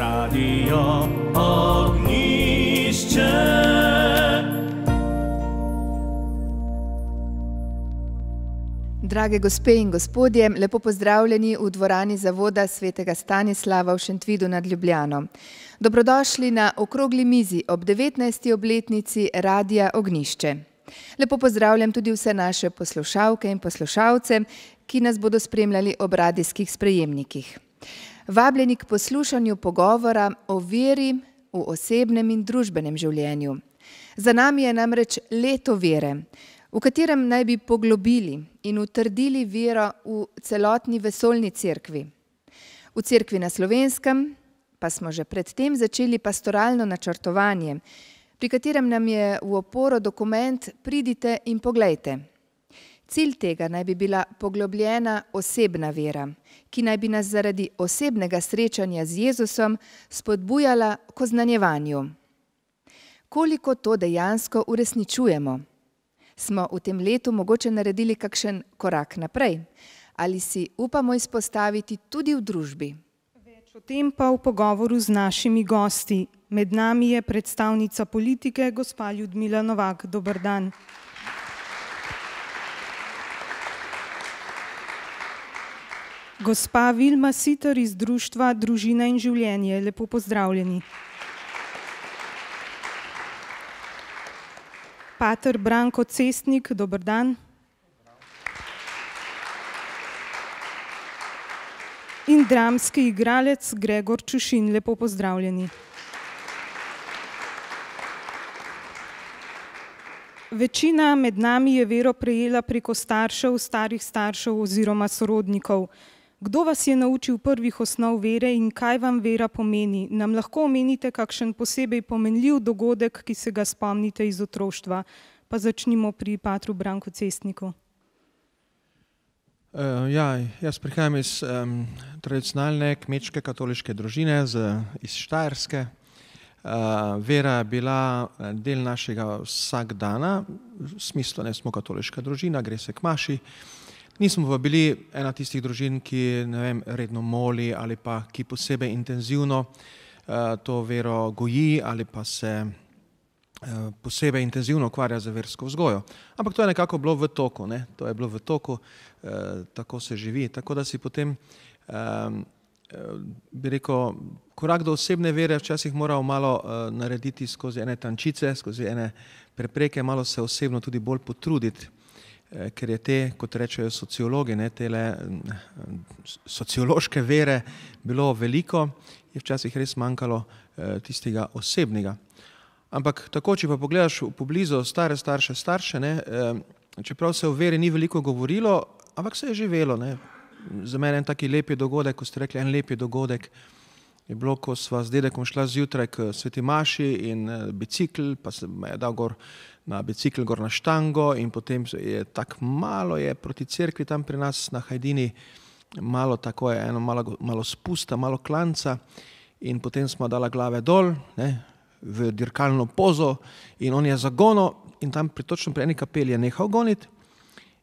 Radio Ognišče. Drage gospe in gospodje, lepo pozdravljeni v dvorani Zavoda svetega Stanislava v Šentvidu nad Ljubljano. Dobrodošli na okrogli mizi ob 19. obletnici Radia Ognišče. Lepo pozdravljam tudi vse naše poslušalke in poslušalce, ki nas bodo spremljali ob radijskih sprejemnikih. Vabljeni k poslušanju pogovora o veri v osebnem in družbenem življenju. Za nami je namreč leto vere, v katerem naj bi poglobili in utrdili vero v celotni vesoljni cerkvi. V cerkvi na Slovenskem pa smo že predtem začeli pastoralno načrtovanje, pri katerem nam je v oporo dokument Pridite in poglejte. Cilj tega naj bi bila poglobljena osebna vera, ki naj bi nas zaradi osebnega srečanja z Jezusom spodbujala k oznanjevanju. Koliko to dejansko uresničujemo? Smo v tem letu mogoče naredili kakšen korak naprej? Ali si upamo izpostaviti tudi v družbi? Več o tem pa v pogovoru z našimi gosti. Med nami je predstavnica politike, gospa Ljudmila Novak. Dober dan. Gospa Vilma Siter iz društva Družina in življenje. Lepo pozdravljeni. Pater Branko Cestnik, dober dan. In dramski igralec Gregor Čušin, lepo pozdravljeni. Večina med nami je vero prejela preko staršev, starih staršev oziroma sorodnikov. Kdo vas je naučil prvih osnov vere in kaj vam vera pomeni? Nam lahko omenite kakšen posebej pomenljiv dogodek, ki se ga spomnite iz otroštva? Pa začnimo pri patru Branku Cestniku. Jaz prihajam iz tradicionalne kmečke katoliške družine iz Štajerske. Vera je bila del našega vsakdana, v smislu ne smo katoliška družina, gre se k maši. Nismo pa bili ena tistih družin, ki redno moli ali pa ki posebej intenzivno to vero goji ali pa se posebej intenzivno ukvarja z versko vzgojo. Ampak to je nekako bilo v toku, to je bilo v toku, tako se živi. Tako da si potem, bi rekel, korak do osebne vere včasih moral malo narediti skozi ene tančice, skozi ene prepreke, malo se osebno tudi bolj potruditi. Ker je te, kot rečejo sociologi, tele sociološke vere bilo veliko, je včasih res manjkalo tistega osebnega. Ampak tako, če pa pogledaš v poblizu stare starše, čeprav se o veri ni veliko govorilo, ampak se je živelo. Za mene en taki lepi dogodek, ko ste rekli en lepi dogodek, je bilo, ko sva z dedekom šla zjutraj k sveti maši in bicikl, pa se me je dal gor na bicikl, gor na štango in potem je tako malo je proti cerkvi tam pri nas na Hajdini, malo tako je, eno malo spusta, malo klanca in potem smo dala glave dol, v dirkalno pozo in on je zagonil in tam točno pri eni kapeli je nehal goniti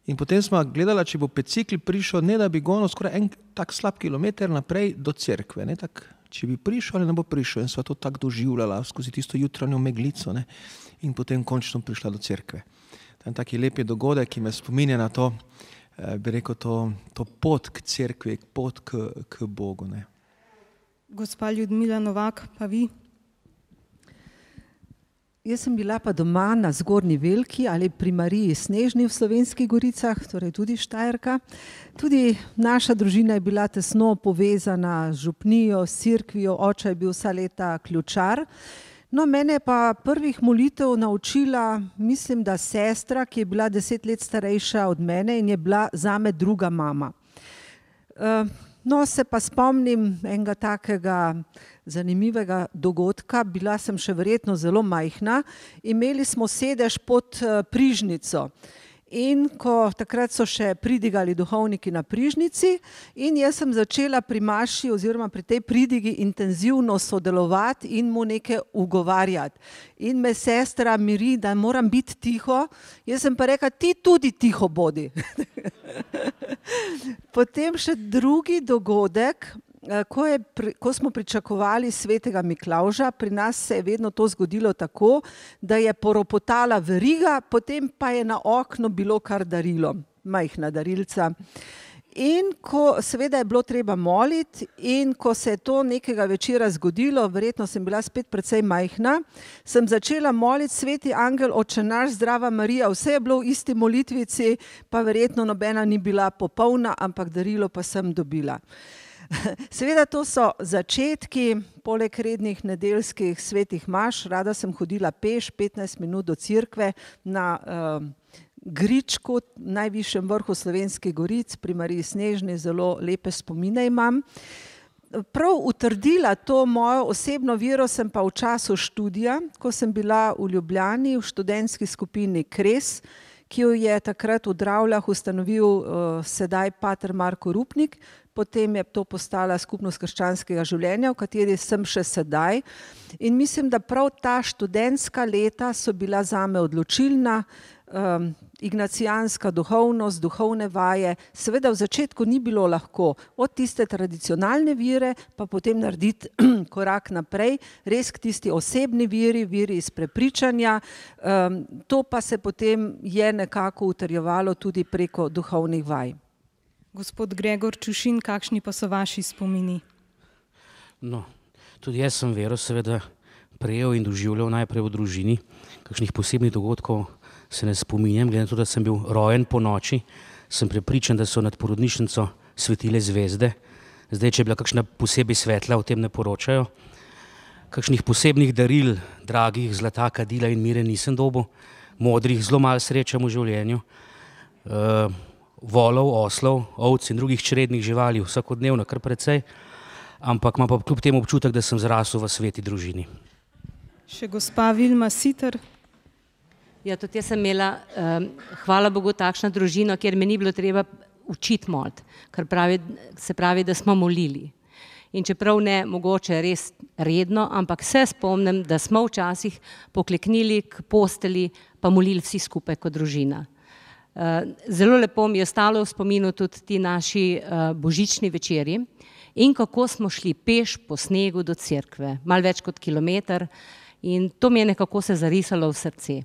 in potem smo gledala, če bo bicikl prišel, ne da bi gonil skoraj en tak slab kilometer naprej do cerkve, če bi prišel ali ne bo prišel in sva to tako doživljala skozi tisto jutranjo meglico in potem končno prišla do cerkve. To je taki lepi dogodek, ki me spominja na to, bi rekel, to pot k cerkvi, pot k Bogu. Gospa Ljudmila Novak, pa vi? Jaz sem bila pa doma na Zgornji Velki ali pri Mariji Snežni v Slovenskih goricah, torej tudi Štajerka. Tudi naša družina je bila tesno povezana z župnijo, s cerkvijo, oče je bil vsa leta ključar. No, mene je pa prvih molitev naučila, mislim, da sestra, ki je bila 10 let starejša od mene in je bila zame druga mama. No, se pa spomnim enega takega zanimivega dogodka, bila sem še verjetno zelo majhna, imeli smo sedež pod prižnico. In takrat so še pridigali duhovniki na prižnici in jaz sem začela pri maši oziroma pri tej pridigi intenzivno sodelovati in mu nekaj ugovarjati. In me sestra miri, da moram biti tiho, jaz sem pa rekla, ti tudi tiho bodi. Potem še drugi dogodek, ko smo pričakovali svetega Miklavža, pri nas se je vedno to zgodilo tako, da je poropotala veriga, potem pa je na okno bilo kar darilo, majhna darilca. In ko seveda je bilo treba moliti in ko se je to nekega večera zgodilo, verjetno sem bila spet precej majhna, sem začela moliti: Sveti angel, Oče naš, zdrava Marija, vse je bilo v isti molitvici, pa verjetno nobena ni bila popolna, ampak darilo pa sem dobila. Seveda to so začetki, poleg rednih nedeljskih svetih maš, rada sem hodila peš 15 minut do cerkve na Gričku, najvišjem vrhu Slovenskih goric, pri Mariji Snežni, zelo lepe spomine imam. Prav utrdila to mojo osebno vero sem pa v času študija, ko sem bila v Ljubljani v študentski skupini Kres, ki jo je takrat v Dravljah ustanovil sedaj pater Marko Rupnik, potem je to postala Skupnost krščanskega življenja, v kateri sem še sedaj. In mislim, da prav ta študentska leta so bila zame odločilna, ignacijanska duhovnost, duhovne vaje. Seveda v začetku ni bilo lahko od tiste tradicionalne vire, pa potem narediti korak naprej, res k tisti osebni viri, viri iz prepričanja. To pa se potem je nekako utrjevalo tudi preko duhovnih vaj. Gospod Gregor Čušin, kakšni pa so vaši spomini? No, tudi jaz sem vero seveda prejel in doživljal najprej v družini. Kakšnih posebnih dogodkov se ne spominjam, glede na to, da sem bil rojen po noči, sem prepričan, da so nad porodnišnico svetile zvezde. Zdaj, če je bila kakšna posebej svetla, o tem ne poročajo. Kakšnih posebnih daril, dragih, zlata, kadila in mire nisem dobil. Modrih, zelo malo srečam v življenju. Volov, oslov, ovc in drugih črednih živali, vsakodnevno kar precej. Ampak imam pa kljub temu občutek, da sem zrasel v sveti družini. Še gospa Vilma Siter. Ja, tudi jaz sem imela, hvala Bogu, takšna družina, kjer me ni bilo treba učiti moliti, kar se pravi, da smo molili. In čeprav ne mogoče res redno, ampak se spomnim, da smo včasih pokleknili k posteli, pa molili vsi skupaj kot družina. Zelo lepo mi je ostalo v spominu tudi ti naši božični večeri in kako smo šli peš po snegu do cerkve, malo več kot kilometer, in to mi je nekako se zarisalo v srce.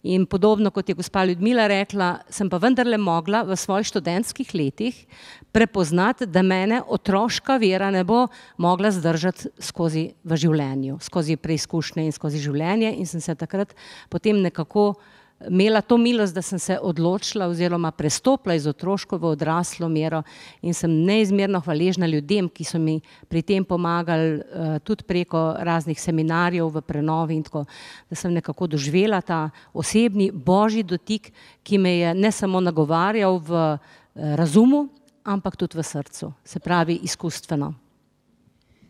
In podobno, kot je gospa Ljudmila rekla, sem pa vendarle mogla v svojih študentskih letih prepoznati, da mene otroška vera ne bo mogla zdržati skozi v življenju, skozi preizkušnje in skozi življenje, in sem se takrat potem nekako imela to milost, da sem se odločila oziroma prestopila iz otroško v odraslo mero in sem neizmerno hvaležna ljudem, ki so mi pri tem pomagali tudi preko raznih seminarjev v prenovi in tako, da sem nekako doživela ta osebni božji dotik, ki me je ne samo nagovarjal v razumu, ampak tudi v srcu, se pravi izkustveno.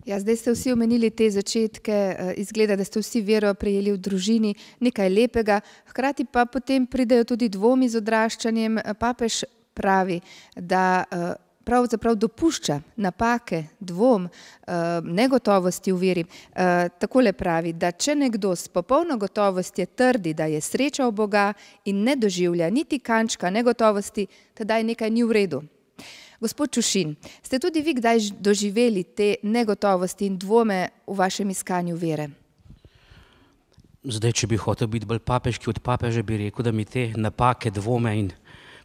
Ja, zdaj ste vsi omenili te začetke, izgleda, da ste vsi vero prejeli v družini, nekaj lepega, hkrati pa potem pridejo tudi dvomi z odraščanjem. Papež pravi, da pravzaprav dopušča napake, dvom, negotovosti v veri. Takole pravi, da če nekdo s popolno gotovostjo trdi, da je srečal Boga in ne doživlja niti kančka negotovosti, tedaj nekaj ni v redu. Gospod Čušin, ste tudi vi kdaj doživeli te negotovosti in dvome v vašem iskanju vere? Zdaj, če bi hotel biti bolj papeški od papeža, bi rekel, da mi te napake, dvome in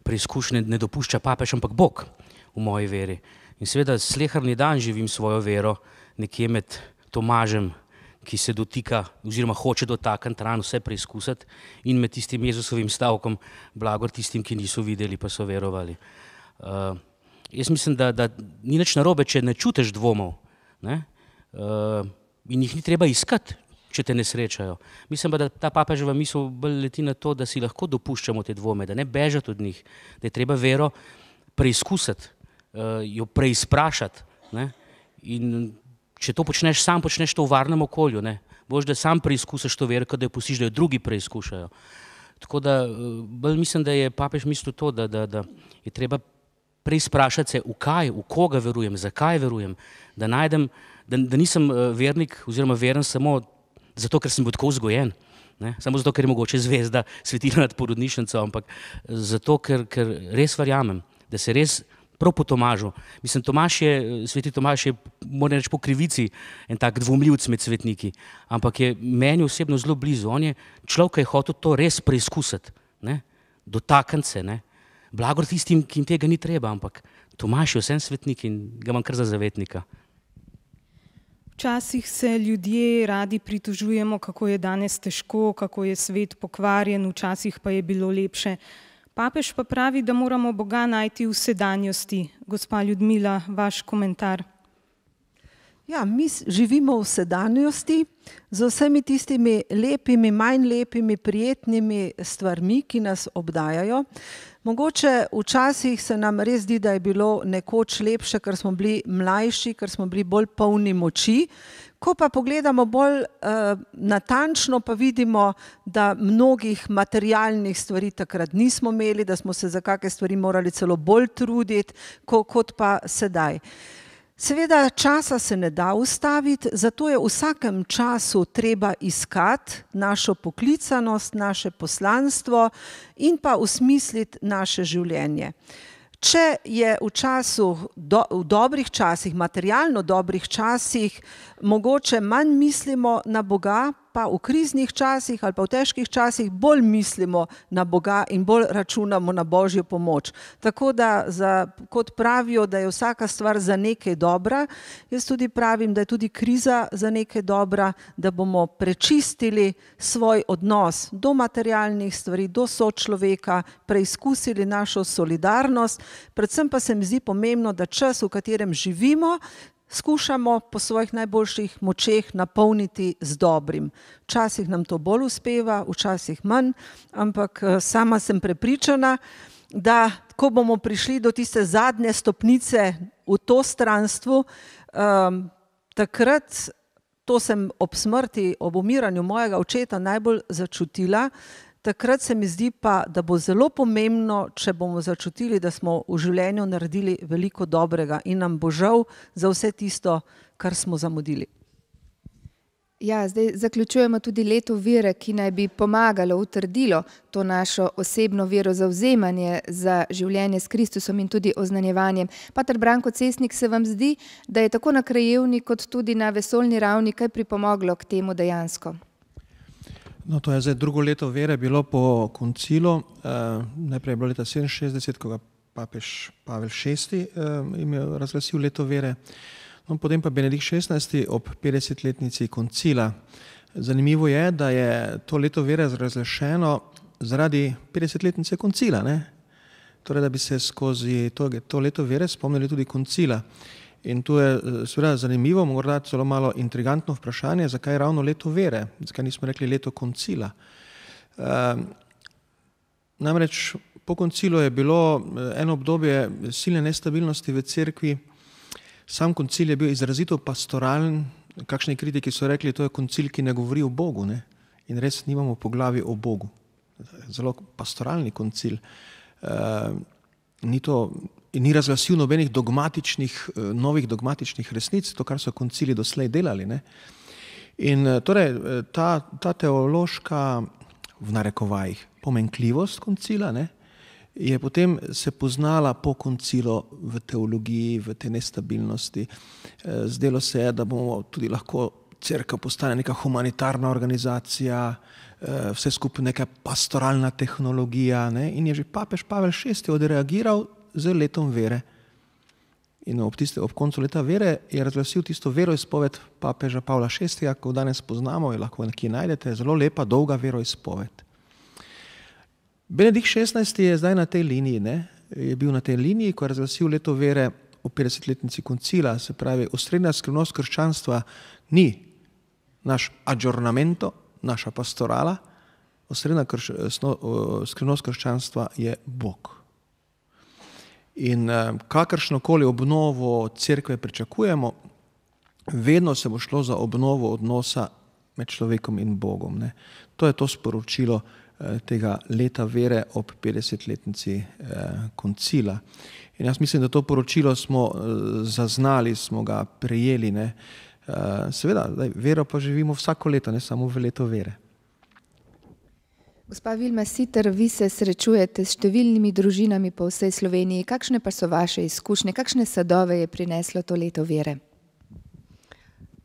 preizkušnje ne dopušča papež, ampak Bog v moji veri. In seveda sleherni dan živim svojo vero nekje med Tomažem, ki se dotika oziroma hoče dotakniti ran, vse preizkusiti, in med tistim Jezusovim stavkom, blagor tistim, ki niso videli, pa so verovali. Jaz mislim, da ni nič narobe, če ne čutiš dvomov, ne? In jih ni treba iskati, če te ne srečajo. Mislim pa, da ta papeževa misel bolj leti na to, da si lahko dopuščamo te dvome, da ne bežati od njih, da je treba vero preizkusiti, jo preizprašati, ne? In če to počneš sam, počneš to v varnem okolju, ne? Boš, da sam preizkusiš to vero, kot da jo pustiš, da jo drugi preizkušajo. Tako da bolj mislim, da je papež mislil to, da je treba preizprašati se, v kaj, v koga verujem, zakaj verujem, da najdem, da nisem vernik oziroma veren samo zato, ker sem bil tako vzgojen, ne? Samo zato, ker je mogoče zvezda svetila nad porodnišnico, ampak zato, ker res verjamem, da se res prav po Tomažu. Mislim, sveti Tomaž je, moram reči, po krivici en tak dvomljivc med svetniki, ampak je meni osebno zelo blizu. On je človek, ki je hotel to res preizkusiti, ne? Dotakniti se, ne? Blagor tistim, ki jim tega ni treba, ampak Tomaž je vsem svetnik in ga imam kar za zavetnika. Včasih se ljudje radi pritožujemo, kako je danes težko, kako je svet pokvarjen, včasih pa je bilo lepše. Papež pa pravi, da moramo Boga najti v sedanjosti. Gospa Ljudmila, vaš komentar. Ja, mi živimo v sedanjosti z vsemi tistimi lepimi, manj lepimi, prijetnimi stvarmi, ki nas obdajajo. Mogoče včasih se nam res zdi, da je bilo nekoč lepše, ker smo bili mlajši, ker smo bili bolj polni moči. Ko pa pogledamo bolj natančno, pa vidimo, da mnogih materialnih stvari takrat nismo imeli, da smo se za kakšne stvari morali celo bolj truditi, kot pa sedaj. Seveda časa se ne da ustaviti, zato je v vsakem času treba iskati našo poklicanost, naše poslanstvo in pa osmisliti naše življenje. Če je v dobrih časih, materialno dobrih časih, mogoče manj mislimo na Boga, pa v kriznih časih ali pa v težkih časih bolj mislimo na Boga in bolj računamo na Božjo pomoč. Tako da, kot pravijo, da je vsaka stvar za nekaj dobra, jaz tudi pravim, da je tudi kriza za nekaj dobra, da bomo prečistili svoj odnos do materialnih stvari, do sočloveka, preizkusili našo solidarnost. Predvsem pa se mi zdi pomembno, da čas, v katerem živimo, skušamo po svojih najboljših močeh napolniti z dobrim. Včasih nam to bolj uspeva, včasih manj, ampak sama sem prepričana, da ko bomo prišli do tiste zadnje stopnice v to stranstvu, takrat, to sem ob smrti, ob umiranju mojega očeta najbolj začutila, takrat se mi zdi pa, da bo zelo pomembno, če bomo začutili, da smo v življenju naredili veliko dobrega in nam bo žal za vse tisto, kar smo zamudili. Ja, zdaj zaključujemo tudi leto vere, ki naj bi pomagalo, utrdilo to našo osebno vero, zavzemanje za življenje s Kristusom in tudi oznanjevanjem. Pater Branko Cesnik, se vam zdi, da je tako na krajevni kot tudi na vesoljni ravni kaj pripomoglo k temu dejansko? No, to je zdaj drugo leto vere bilo po koncilu. Najprej je bilo leta 67, ko ga papež Pavel VI imel razglasil leto vere. No, potem pa Benedikt XVI ob 50-letnici koncila. Zanimivo je, da je to leto vere razglašeno zaradi 50-letnice koncila, ne? Torej, da bi se skozi to leto vere spomnili tudi koncila. In tu je seveda zanimivo, morda celo malo intrigantno vprašanje, zakaj ravno leto vere, zakaj nismo rekli leto koncila. Namreč po koncilu je bilo eno obdobje silne nestabilnosti v cerkvi. Sam koncil je bil izrazito pastoralen, kakšni kritiki so rekli, to je koncil, ki ne govori o Bogu, ne? In res nimamo poglavij o Bogu. Zelo pastoralni koncil. Ni razglasil nobenih novih dogmatičnih resnic, to, kar so koncili doslej delali, ne? In torej ta teološka, v narekovajih, pomanjkljivost koncila, ne, je potem se poznala po koncilu v teologiji, v te nestabilnosti. Zdelo se je, da bomo tudi lahko cerkev postane neka humanitarna organizacija, vse skupaj neka pastoralna tehnologija, ne? In je že papež Pavel VI odreagiral z letom vere. In ob koncu leta vere je razglasil tisto veroizpoved papeža Pavla VI, ko danes poznamo, jo lahko nekje najdete, zelo lepa, dolga veroizpoved. Benedikt XVI je zdaj na tej liniji, ne? Je bil na tej liniji, ko je razglasil leto vere ob 50-letnici koncila, se pravi, osrednja skrivnost krščanstva ni naš aggiornamento, naša pastorala, osrednja skrivnost krščanstva je Bog. In kakršnokoli obnovo cerkve pričakujemo, vedno se bo šlo za obnovo odnosa med človekom in Bogom, ne. To je to sporočilo tega leta vere ob 50-letnici koncila. In jaz mislim, da to poročilo smo zaznali, smo ga prejeli, ne. Seveda, vero pa živimo vsako leto, ne samo v leto vere. Gospa Vilma Siter, vi se srečujete s številnimi družinami po vsej Sloveniji. Kakšne pa so vaše izkušnje? Kakšne sadove je prineslo to leto vere?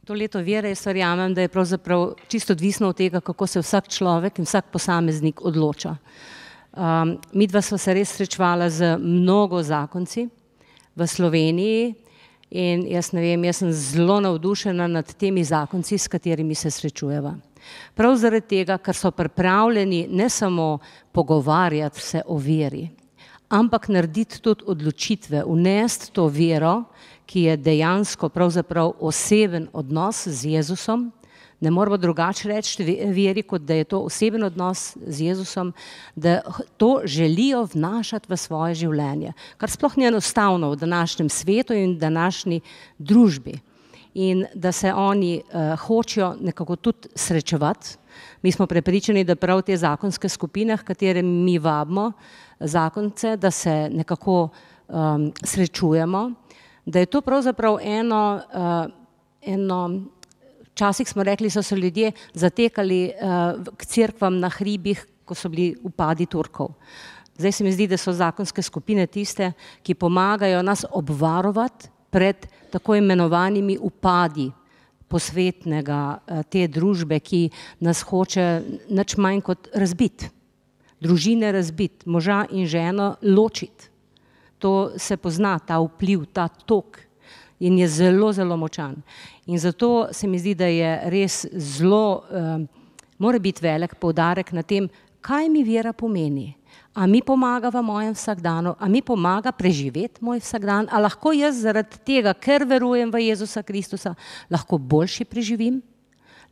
To leto vere, jaz verjamem, da je pravzaprav čisto odvisno od tega, kako se vsak človek in vsak posameznik odloča. Midva sva se res srečevala z mnogo zakonci v Sloveniji in jaz ne vem, jaz sem zelo navdušena nad temi zakonci, s katerimi se srečujeva. Prav zaradi tega, ker so pripravljeni ne samo pogovarjati se o veri, ampak narediti tudi odločitve, vnesti to vero, ki je dejansko pravzaprav oseben odnos z Jezusom. Ne moramo drugače reči veri, kot da je to oseben odnos z Jezusom, da to želijo vnašati v svoje življenje, kar sploh ni enostavno v današnjem svetu in današnji družbi. In da se oni hočejo nekako tudi srečevati. Mi smo prepričani, da prav te zakonske skupine, katere mi vabimo zakonce, da se nekako srečujemo, da je to pravzaprav eno včasih smo rekli, so se ljudje zatekali k cerkvam na hribih, ko so bili upadi Turkov. Zdaj se mi zdi, da so zakonske skupine tiste, ki pomagajo nas obvarovati pred tako imenovanimi upadi posvetnega te družbe, ki nas hoče nič manj kot razbiti. Družine razbiti, moža in ženo ločiti. To se pozna, ta vpliv, ta tok in je zelo, zelo močan. In zato se mi zdi, da je res zelo, mora biti velik poudarek na tem, kaj mi vera pomeni. A mi pomaga v mojem vsakdanu, a mi pomaga preživeti moj vsakdan, a lahko jaz zaradi tega, ker verujem v Jezusa Kristusa, lahko boljši preživim,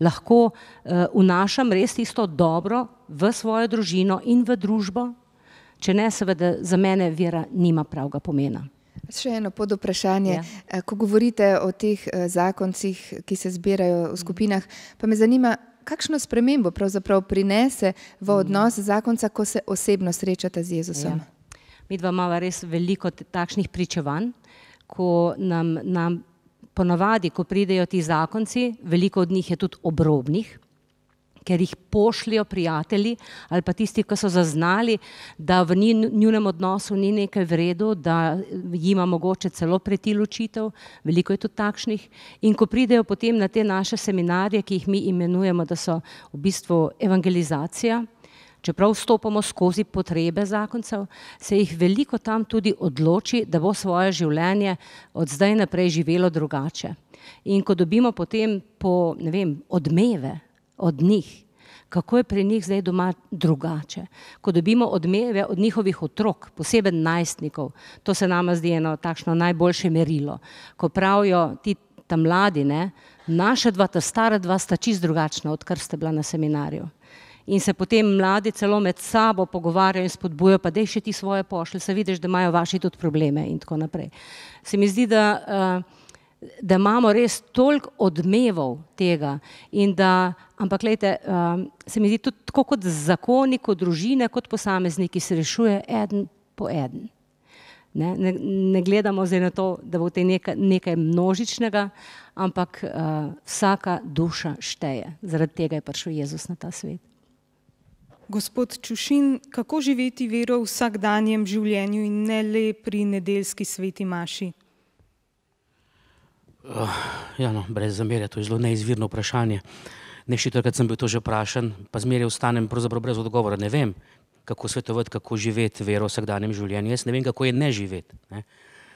lahko vnašam res tisto dobro v svojo družino in v družbo, če ne, seveda za mene vera nima pravega pomena. Še eno podvprašanje. Ko govorite o teh zakoncih, ki se zbirajo v skupinah, pa me zanima, kakšno spremembo pravzaprav prinese v odnos zakonca, ko se osebno srečate z Jezusom? Midva imava res veliko takšnih pričevanj, ko nam ponavadi, ko pridejo ti zakonci, veliko od njih je tudi obrobnih, ker jih pošljajo prijatelji ali pa tisti, ki so zaznali, da v njunem odnosu ni nekaj v redu, da jima mogoče celo preti ločitev, veliko je tudi takšnih. In ko pridejo potem na te naše seminarje, ki jih mi imenujemo, da so v bistvu evangelizacija, čeprav vstopamo skozi potrebe zakoncev, se jih veliko tam tudi odloči, da bo svoje življenje od zdaj naprej živelo drugače. In ko dobimo potem odmeve od njih, kako je pri njih zdaj doma drugače. Ko dobimo odmeve od njihovih otrok, posebej najstnikov, to se nama zdi eno takšno najboljše merilo. Ko pravijo ti ta mladi, naša dva, ta stara dva sta čisto drugačna, odkar ste bila na seminarju. In se potem mladi celo med sabo pogovarjajo in spodbujajo, pa dej še ti svoje pošlje, se vidiš, da imajo vaši tudi probleme in tako naprej. Se mi zdi, da imamo res toliko odmevov tega in da, ampak glejte, se mi zdi tudi tako kot zakoni, kot družine, kot posamezniki se rešuje eden po eden. Ne gledamo zdaj na to, da bo te nekaj množičnega, ampak vsaka duša šteje. Zaradi tega je prišel Jezus na ta svet. Gospod Čušin, kako živeti vero v vsakdanjem življenju in ne le pri nedeljski sveti maši? Brez zamere, to je zelo neizvirno vprašanje. Neštetokrat sem bil to že vprašan, pa zmeraj ostanem pravzaprav brez odgovora. Ne vem, kako svetovati, kako živeti vero v vsakdanjem življenju. Jaz ne vem, kako je ne živeti.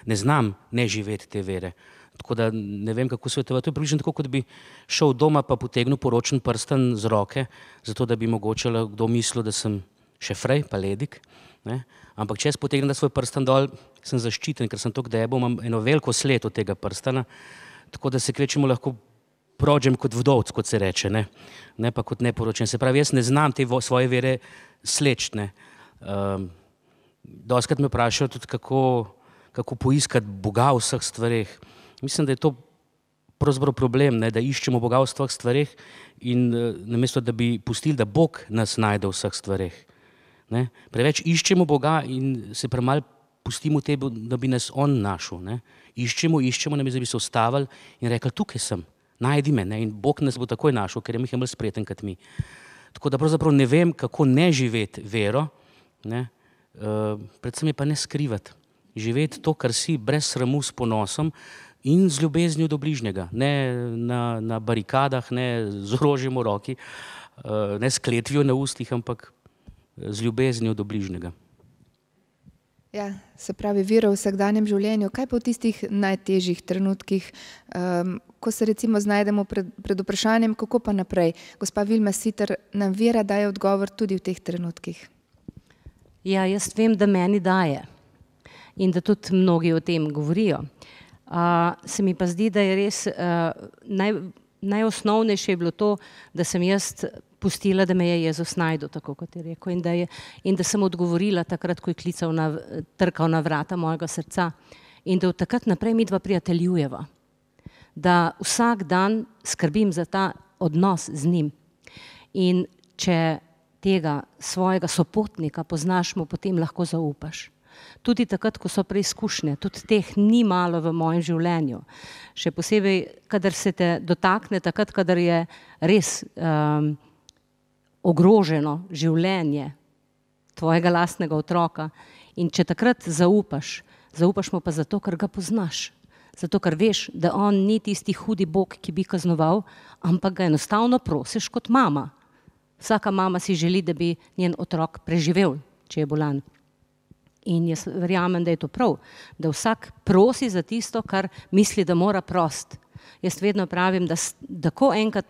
Ne znam ne živeti te vere. Tako da ne vem, kako svetovati. To je približno tako, kot bi šel doma pa potegnil poročen prsten z roke, zato da bi mogoče kdo mislil, da sem še frej, pa ledik. Ampak če jaz potegnem svoj prsten dol, sem zaščiten, ker sem toliko debel, imam eno veliko sled od tega prstana, tako da se kvečemo lahko prođem kot vdovc, kot se reče, ne pa kot neporočen. Se pravi, jaz ne znam te svoje vere sleči. Dostikrat me vprašajo tudi, kako poiskati Boga v vseh stvareh. Mislim, da je to pravzaprav problem, da iščemo Boga v vseh stvareh in namesto, da bi pustili, da Bog nas najde v vseh stvareh. Preveč iščemo Boga in se premalo pustimo tebi, da bi nas On našel. Iščemo, namesto da bi se ustavili in rekli, tukaj sem, najdi me. In Bog nas bo takoj našel, ker je Miha bolj spreten kot mi. Tako da pravzaprav ne vem, kako ne živeti vero, ne? Predvsem je pa ne skrivati. Živeti to, kar si, brez sramu, s ponosom in z ljubeznijo do bližnjega. Ne na barikadah, ne z orožjem v roki, ne s kletvijo na ustih, ampak z ljubeznijo do bližnjega. Ja, se pravi, vera v vsakdanjem življenju. Kaj pa v tistih najtežjih trenutkih, ko se recimo znajdemo pred vprašanjem, kako pa naprej? Gospa Vilma Siter, nam vera daje odgovor tudi v teh trenutkih? Ja, jaz vem, da meni daje in da tudi mnogi o tem govorijo. Se mi pa zdi, da je res najosnovnejše je bilo to, da sem jaz pustila, da me je Jezus našel, tako kot je rekel, in da sem odgovorila takrat, ko je trkal na vrata mojega srca, in da od takrat naprej midva prijateljujeva, da vsak dan skrbim za ta odnos z njim. In če tega svojega sopotnika poznaš, mu potem lahko zaupaš. Tudi takrat, ko so preizkušnje, tudi teh ni malo v mojem življenju. Še posebej, kadar se te dotakne, takrat, kadar je res ogroženo življenje tvojega lastnega otroka. In če takrat zaupaš mu pa zato, ker ga poznaš. Zato, ker veš, da on ni tisti hudi Bog, ki bi kaznoval, ampak ga enostavno prosiš kot mama. Vsaka mama si želi, da bi njen otrok preživel, če je bolan. In jaz verjamem, da je to prav, da vsak prosi za tisto, kar misli, da mora prost. Jaz vedno pravim, da ko enkrat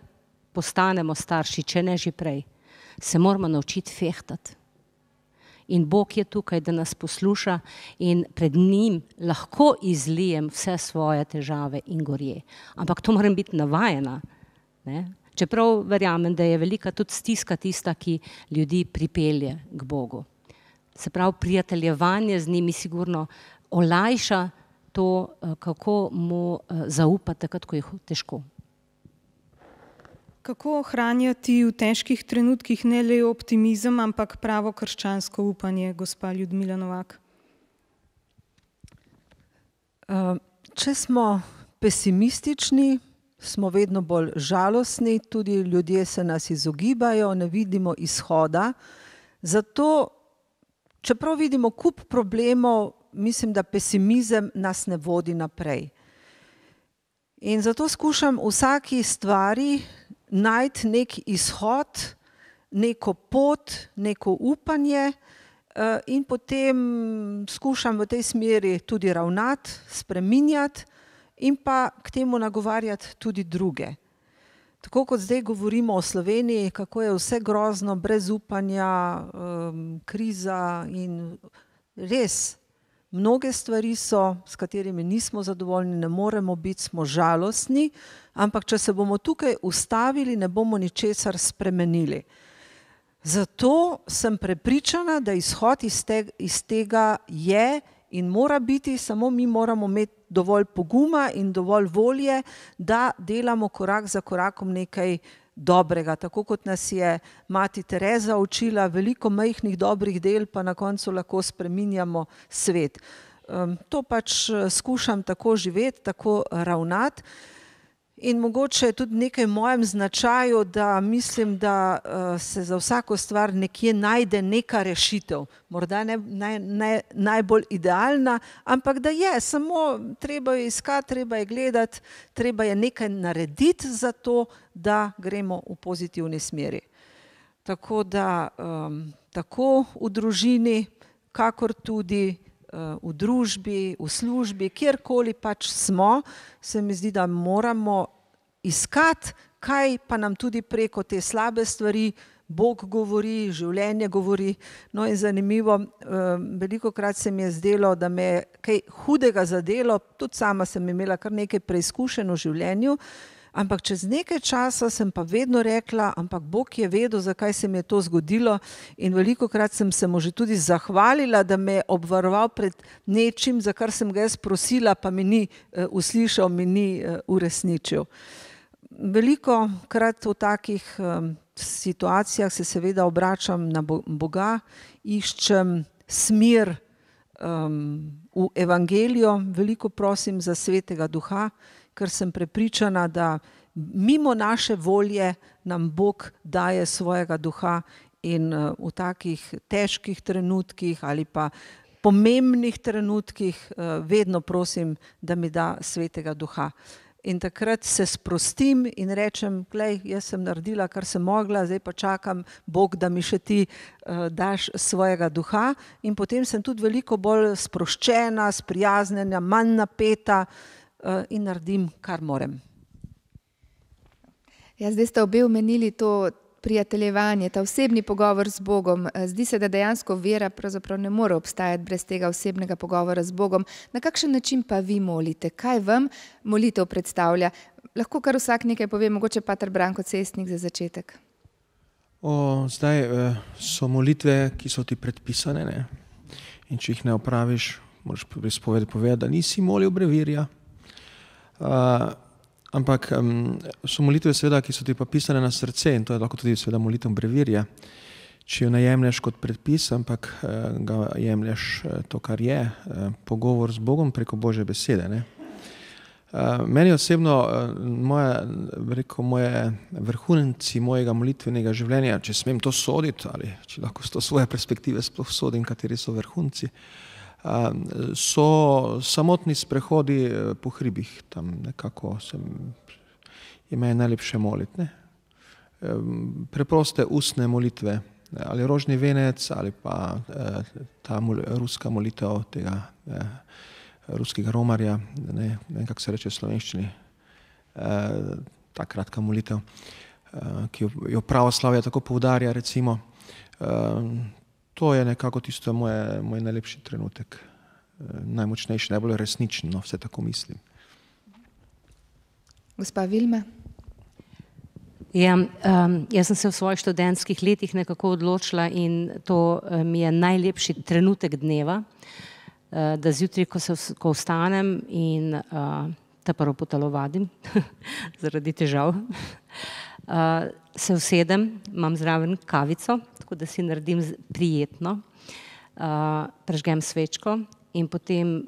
postanemo starši, če ne že prej, se moramo naučiti fehtati. In Bog je tukaj, da nas posluša in pred njim lahko izlijem vse svoje težave in gorje. Ampak to moram biti navajena. Ne? Čeprav verjamem, da je velika tudi stiska tista, ki ljudi pripelje k Bogu. Se pravi, prijateljevanje z njimi sigurno olajša to, kako mu zaupati takrat, ko je težko. Kako ohranjati v težkih trenutkih ne le optimizem, ampak pravo krščansko upanje, gospa Ljudmila Novak? Če smo pesimistični, smo vedno bolj žalostni, tudi ljudje se nas izogibajo, ne vidimo izhoda. Zato, čeprav vidimo kup problemov, mislim, da pesimizem nas ne vodi naprej. In zato skušam v vsaki stvari najti nek izhod, neko pot, neko upanje in potem skušam v tej smeri tudi ravnati, spreminjati in pa k temu nagovarjati tudi druge. Tako kot zdaj govorimo o Sloveniji, kako je vse grozno, brez upanja, kriza in res mnoge stvari so, s katerimi nismo zadovoljni, ne moremo biti, smo žalostni, ampak če se bomo tukaj ustavili, ne bomo ničesar spremenili. Zato sem prepričana, da izhod iz tega je in mora biti, samo mi moramo imeti dovolj poguma in dovolj volje, da delamo korak za korakom nekaj dobrega. Tako kot nas je mati Tereza učila, veliko majhnih dobrih del, pa na koncu lahko spreminjamo svet. To pač skušam tako živeti, tako ravnati. In mogoče tudi nekaj v mojem značaju, da mislim, da se za vsako stvar nekje najde neka rešitev. Morda ne najbolj idealna, ampak da je, samo treba je iskati, treba je gledati, treba je nekaj narediti za to, da gremo v pozitivni smeri. Tako da tako v družini, kakor tudi v družbi, v službi, kjerkoli pač smo, se mi zdi, da moramo iskati, kaj pa nam tudi preko te slabe stvari Bog govori, življenje govori. No in zanimivo, velikokrat se mi je zdelo, da me je kaj hudega zadelo, tudi sama sem imela kar nekaj preizkušenj v življenju, ampak čez nekaj časa sem pa vedno rekla, ampak Bog je vedel, zakaj se mi je to zgodilo in velikokrat sem se mu že tudi zahvalila, da me je obvaroval pred nečim, za kar sem ga jaz prosila, pa mi ni uslišal, mi ni uresničil. Veliko krat v takih situacijah se seveda obračam na Boga, iščem smer v evangeliju, veliko prosim za Svetega Duha, ker sem prepričana, da mimo naše volje nam Bog daje svojega duha in v takih težkih trenutkih ali pa pomembnih trenutkih vedno prosim, da mi da svetega duha. In takrat se sprostim in rečem, glej, jaz sem naredila, kar sem mogla, zdaj pa čakam, Bog, da mi še ti daš svojega duha. In potem sem tudi veliko bolj sproščena, sprijaznjena, manj napeta in naredim, kar morem. Ja, zdaj ste obe omenili to prijateljevanje, ta osebni pogovor z Bogom. Zdi se, da dejansko vera pravzaprav ne more obstajati brez tega osebnega pogovora z Bogom. Na kakšen način pa vi molite? Kaj vam molitev predstavlja? Lahko kar vsak nekaj pove, mogoče pater Branko Cestnik za začetek. Zdaj so molitve, ki so ti predpisane, ne? In če jih ne opraviš, moraš povedati, da nisi molil brevirja. Ampak so molitve seveda, ki so ti pa pisane na srce in to je lahko tudi seveda molitev brevirja. Če jo ne jemlješ kot predpis, ampak ga jemlješ to, kar je, pogovor z Bogom preko Božje besede, ne. Meni osebno, moje vrhunci mojega molitvenega življenja, če smem to soditi ali če lahko z to svoje perspektive sploh sodim, kateri so vrhunci, so samotni sprehodi po hribih, tam nekako je meni najlepše moliti, ne. Preproste ustne molitve, ali rožni venec, ali pa ta ruska molitev tega ruskega romarja, ne vem, kako se reče v slovenščini, ta kratka molitev, ki jo pravoslavje tako poudarja, recimo. To je nekako tisto moj najlepši trenutek, najmočnejši, najbolj resničen, no, vse tako mislim. Gospa Vilma? Ja, jaz sem se v svojih študentskih letih nekako odločila in to mi je najlepši trenutek dneva, da zjutraj, ko vstanem in ta prvo potelovadim, zaradi težav, se usedem, imam zraven kavico, tako da si naredim prijetno, prežgem svečko in potem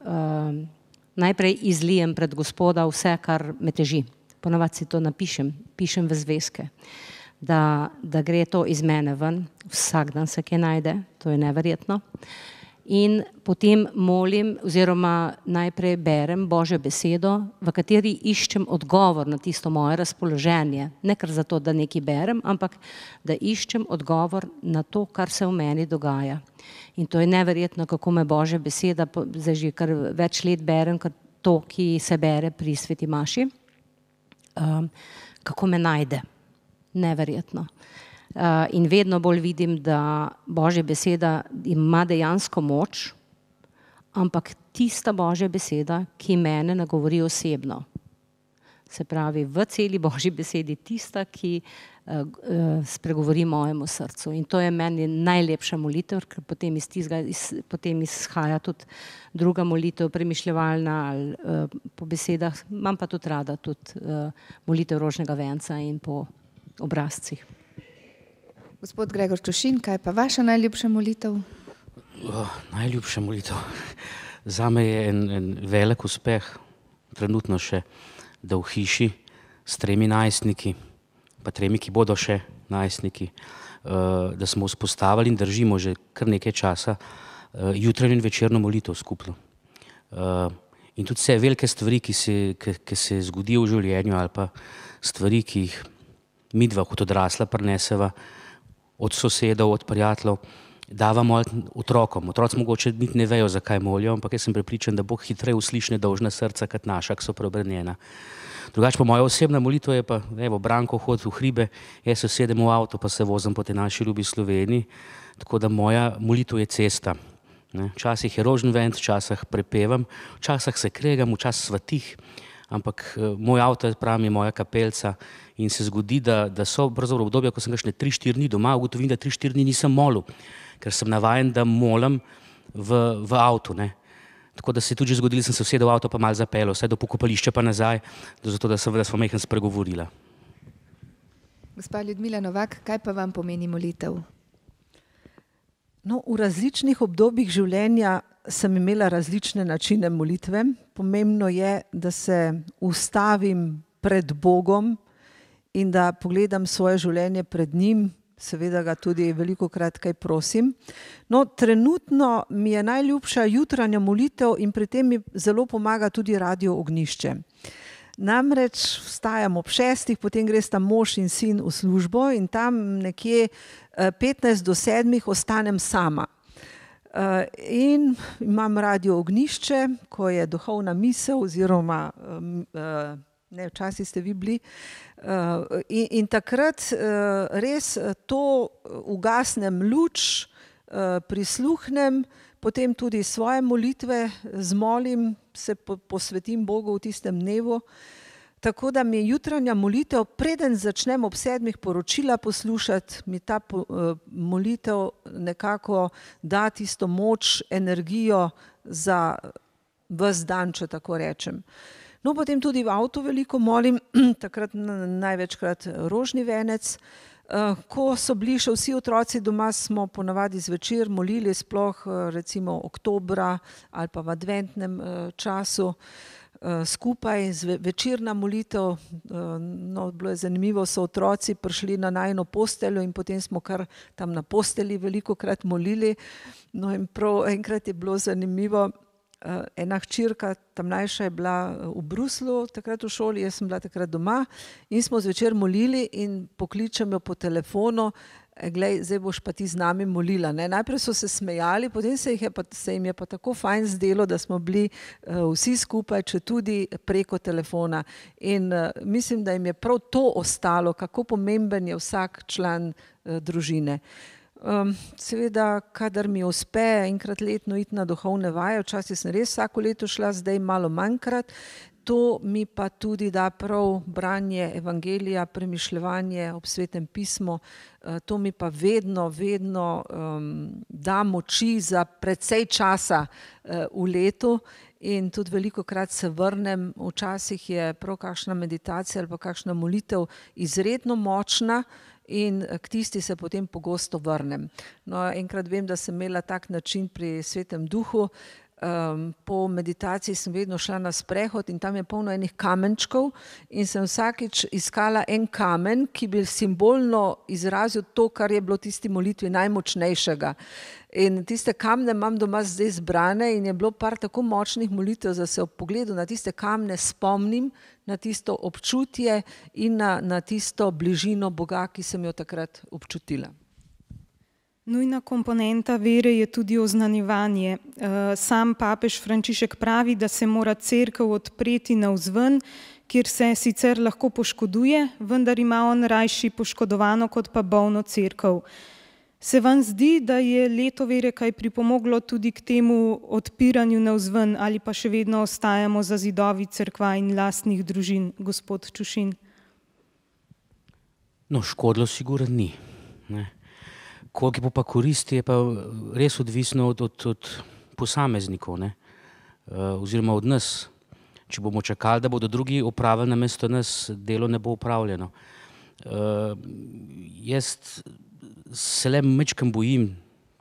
najprej izlijem pred Gospoda vse, kar me teži. Ponavadi si to napišem, pišem v zvezke, da gre to iz mene ven, vsak dan se kaj najde, to je neverjetno. In potem molim oziroma najprej berem Božjo besedo, v kateri iščem odgovor na tisto moje razpoloženje. Ne kar zato, da nekaj berem, ampak da iščem odgovor na to, kar se v meni dogaja. In to je neverjetno, kako me Božja beseda, zdaj že kar več let berem, kot to, ki se bere pri sveti maši, kako me najde. Neverjetno. In vedno bolj vidim, da Božja beseda ima dejansko moč, ampak tista Božja beseda, ki mene nagovori osebno. Se pravi, v celi Božji besedi tista, ki spregovori mojemu srcu. In to je meni najlepša molitev, ker potem izhaja tudi druga molitev, premišljevalna ali po besedah. Imam pa tudi rada tudi molitev rožnega venca in po obrazcih. Gospod Gregor Čušin, kaj pa vaša najljubša molitev? Najljubša molitev? Zame je en velik uspeh, trenutno še, da v hiši s 3 najstniki, pa 3, ki bodo še najstniki, da smo vzpostavili in držimo že kar nekaj časa jutranjo in večerno molitev skupno. In tudi vse velike stvari, ki se zgodijo v življenju ali pa stvari, ki jih midva kot odrasla prineseva, od sosedov, od prijateljev, dava moliti otrokom. Otroci mogoče niti ne vejo, zakaj molijo, ampak jaz sem prepričan, da Bog hitreje usliši nedolžna srca kot naša, ki so preobremenjena. Drugače pa moja osebna molitev je pa, evo, Branko hodi v hribe, jaz se sedem v avto, pa se vozim po tej naši ljubi Sloveniji, tako da moja molitev je cesta. Včasih je rožen venc, včasih prepevam, včasih se kregam, včasih svatih, ampak moj avto, pravim, je moja kapelca in se zgodi, da so pravzaprav obdobja, ko sem kakšne 3-4 dni doma, ugotovim, da 3-4 dni nisem molil, ker sem navajen, da molim v avtu, ne. Tako da se je tudi že zgodilo, sem se usedel v avto pa malo zapeljal, vsaj do pokopališča pa nazaj, zato da smo majhen spregovorila. Gospa Ljudmila Novak, kaj pa vam pomeni molitev? No, v različnih obdobjih življenja sem imela različne načine molitve. Pomembno je, da se ustavim pred Bogom in da pogledam svoje življenje pred njim, seveda ga tudi velikokrat kaj prosim. No, trenutno mi je najljubša jutranja molitev in pri tem mi zelo pomaga tudi Radio Ognjišče. Namreč vstajam ob 6, potem gresta mož in sin v službo in tam nekje 15 do 7 ostanem sama. In imam Radio Ognjišče, ko je duhovna misel oziroma ne, včasih ste vi bili, in takrat res to ugasnem luč, prisluhnem, potem tudi svoje molitve zmolim, se posvetim Bogu v tistem dnevu, tako da mi jutranja molitev, preden začnem ob 7 poročila poslušati, mi ta molitev nekako da tisto moč, energijo za ves dan, če tako rečem. No, potem tudi v avtu veliko molim, takrat največkrat rožni venec. Ko so bili še vsi otroci doma, smo ponavadi zvečer molili, sploh recimo oktobra ali pa v adventnem času skupaj, večerna molitev. No, bilo je zanimivo, so otroci prišli na najino posteljo in potem smo kar tam na posteli velikokrat molili. No, in prav enkrat je bilo zanimivo, ena hčerka, ta mlajša je bila v Bruslu, takrat v šoli, jaz sem bila takrat doma in smo zvečer molili in pokličem jo po telefonu, glej, zdaj boš pa ti z nami molila. Ne? Najprej so se smejali, potem se jim je pa tako fajn zdelo, da smo bili vsi skupaj, če tudi preko telefona. In mislim, da jim je prav to ostalo, kako pomemben je vsak član družine. Seveda, kadar mi uspe enkrat letno iti na duhovne vaje, včasih sem res vsako leto šla, zdaj malo manjkrat, to mi pa tudi da prav branje evangelija, premišljevanje ob svetem pismu, to mi pa vedno da moči za precej časa v letu in tudi velikokrat se vrnem, včasih je prav kakšna meditacija ali pa kakšna molitev izredno močna, in k tisti se potem pogosto vrnem. No, enkrat vem, da sem imela tak način pri Svetem Duhu, po meditaciji sem vedno šla na sprehod in tam je polno enih kamenčkov in sem vsakič iskala en kamen, ki bi simbolno izrazil to, kar je bilo tisti molitvi najmočnejšega. In tiste kamne imam doma zdaj zbrane in je bilo par tako močnih molitev, da se ob pogledu na tiste kamne spomnim, na tisto občutje in na tisto bližino Boga, ki sem jo takrat občutila. Nujna komponenta vere je tudi oznanjevanje. Sam papež Frančišek pravi, da se mora cerkev odpreti navzven, kjer se sicer lahko poškoduje, vendar ima on rajši poškodovano kot pa bolno cerkev. Se vam zdi, da je leto vere kaj pripomoglo tudi k temu odpiranju navzven ali pa še vedno ostajamo za zidovi cerkva in lastnih družin, gospod Čušin? No, škodilo sigurno ni. Ne. Koliko pa koristi, je pa res odvisno od posameznikov, ne? Oziroma od nas. Če bomo čakali, da bodo drugi opravili namesto nas, delo ne bo opravljeno. Jaz se le majčkeno bojim,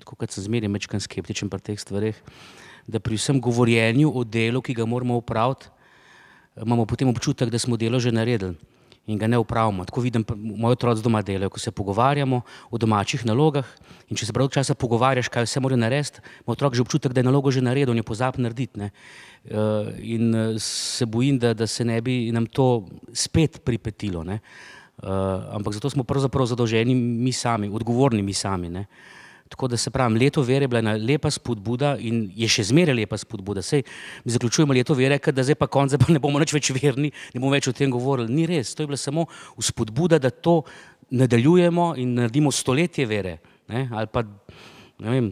tako kot sem zmeraj majčkeno skeptičen pri teh stvareh, da pri vsem govorjenju o delu, ki ga moramo opraviti, imamo potem občutek, da smo delo že naredili in ga ne opravimo. Tako vidim, moji otroci doma delajo, ko se pogovarjamo o domačih nalogah in če se prav časa pogovarjaš, kaj vse mora narediti, ima otrok že občutek, da je nalogo že naredil in je pozabil narediti. Ne? In se bojim, da se ne bi nam to spet pripetilo. Ne? Ampak zato smo pravzaprav zadolženi mi sami, odgovorni mi sami. Ne? Tako da se pravim, leto vere je bila ena lepa spodbuda in je še zmeraj lepa spodbuda. Sej mi zaključujemo leto vere, da zdaj pa konc, pa ne bomo nič več verni, ne bomo več o tem govorili. Ni res, to je bila samo spodbuda, da to nadaljujemo in naredimo stoletje vere. Ne? Ali pa, ne vem,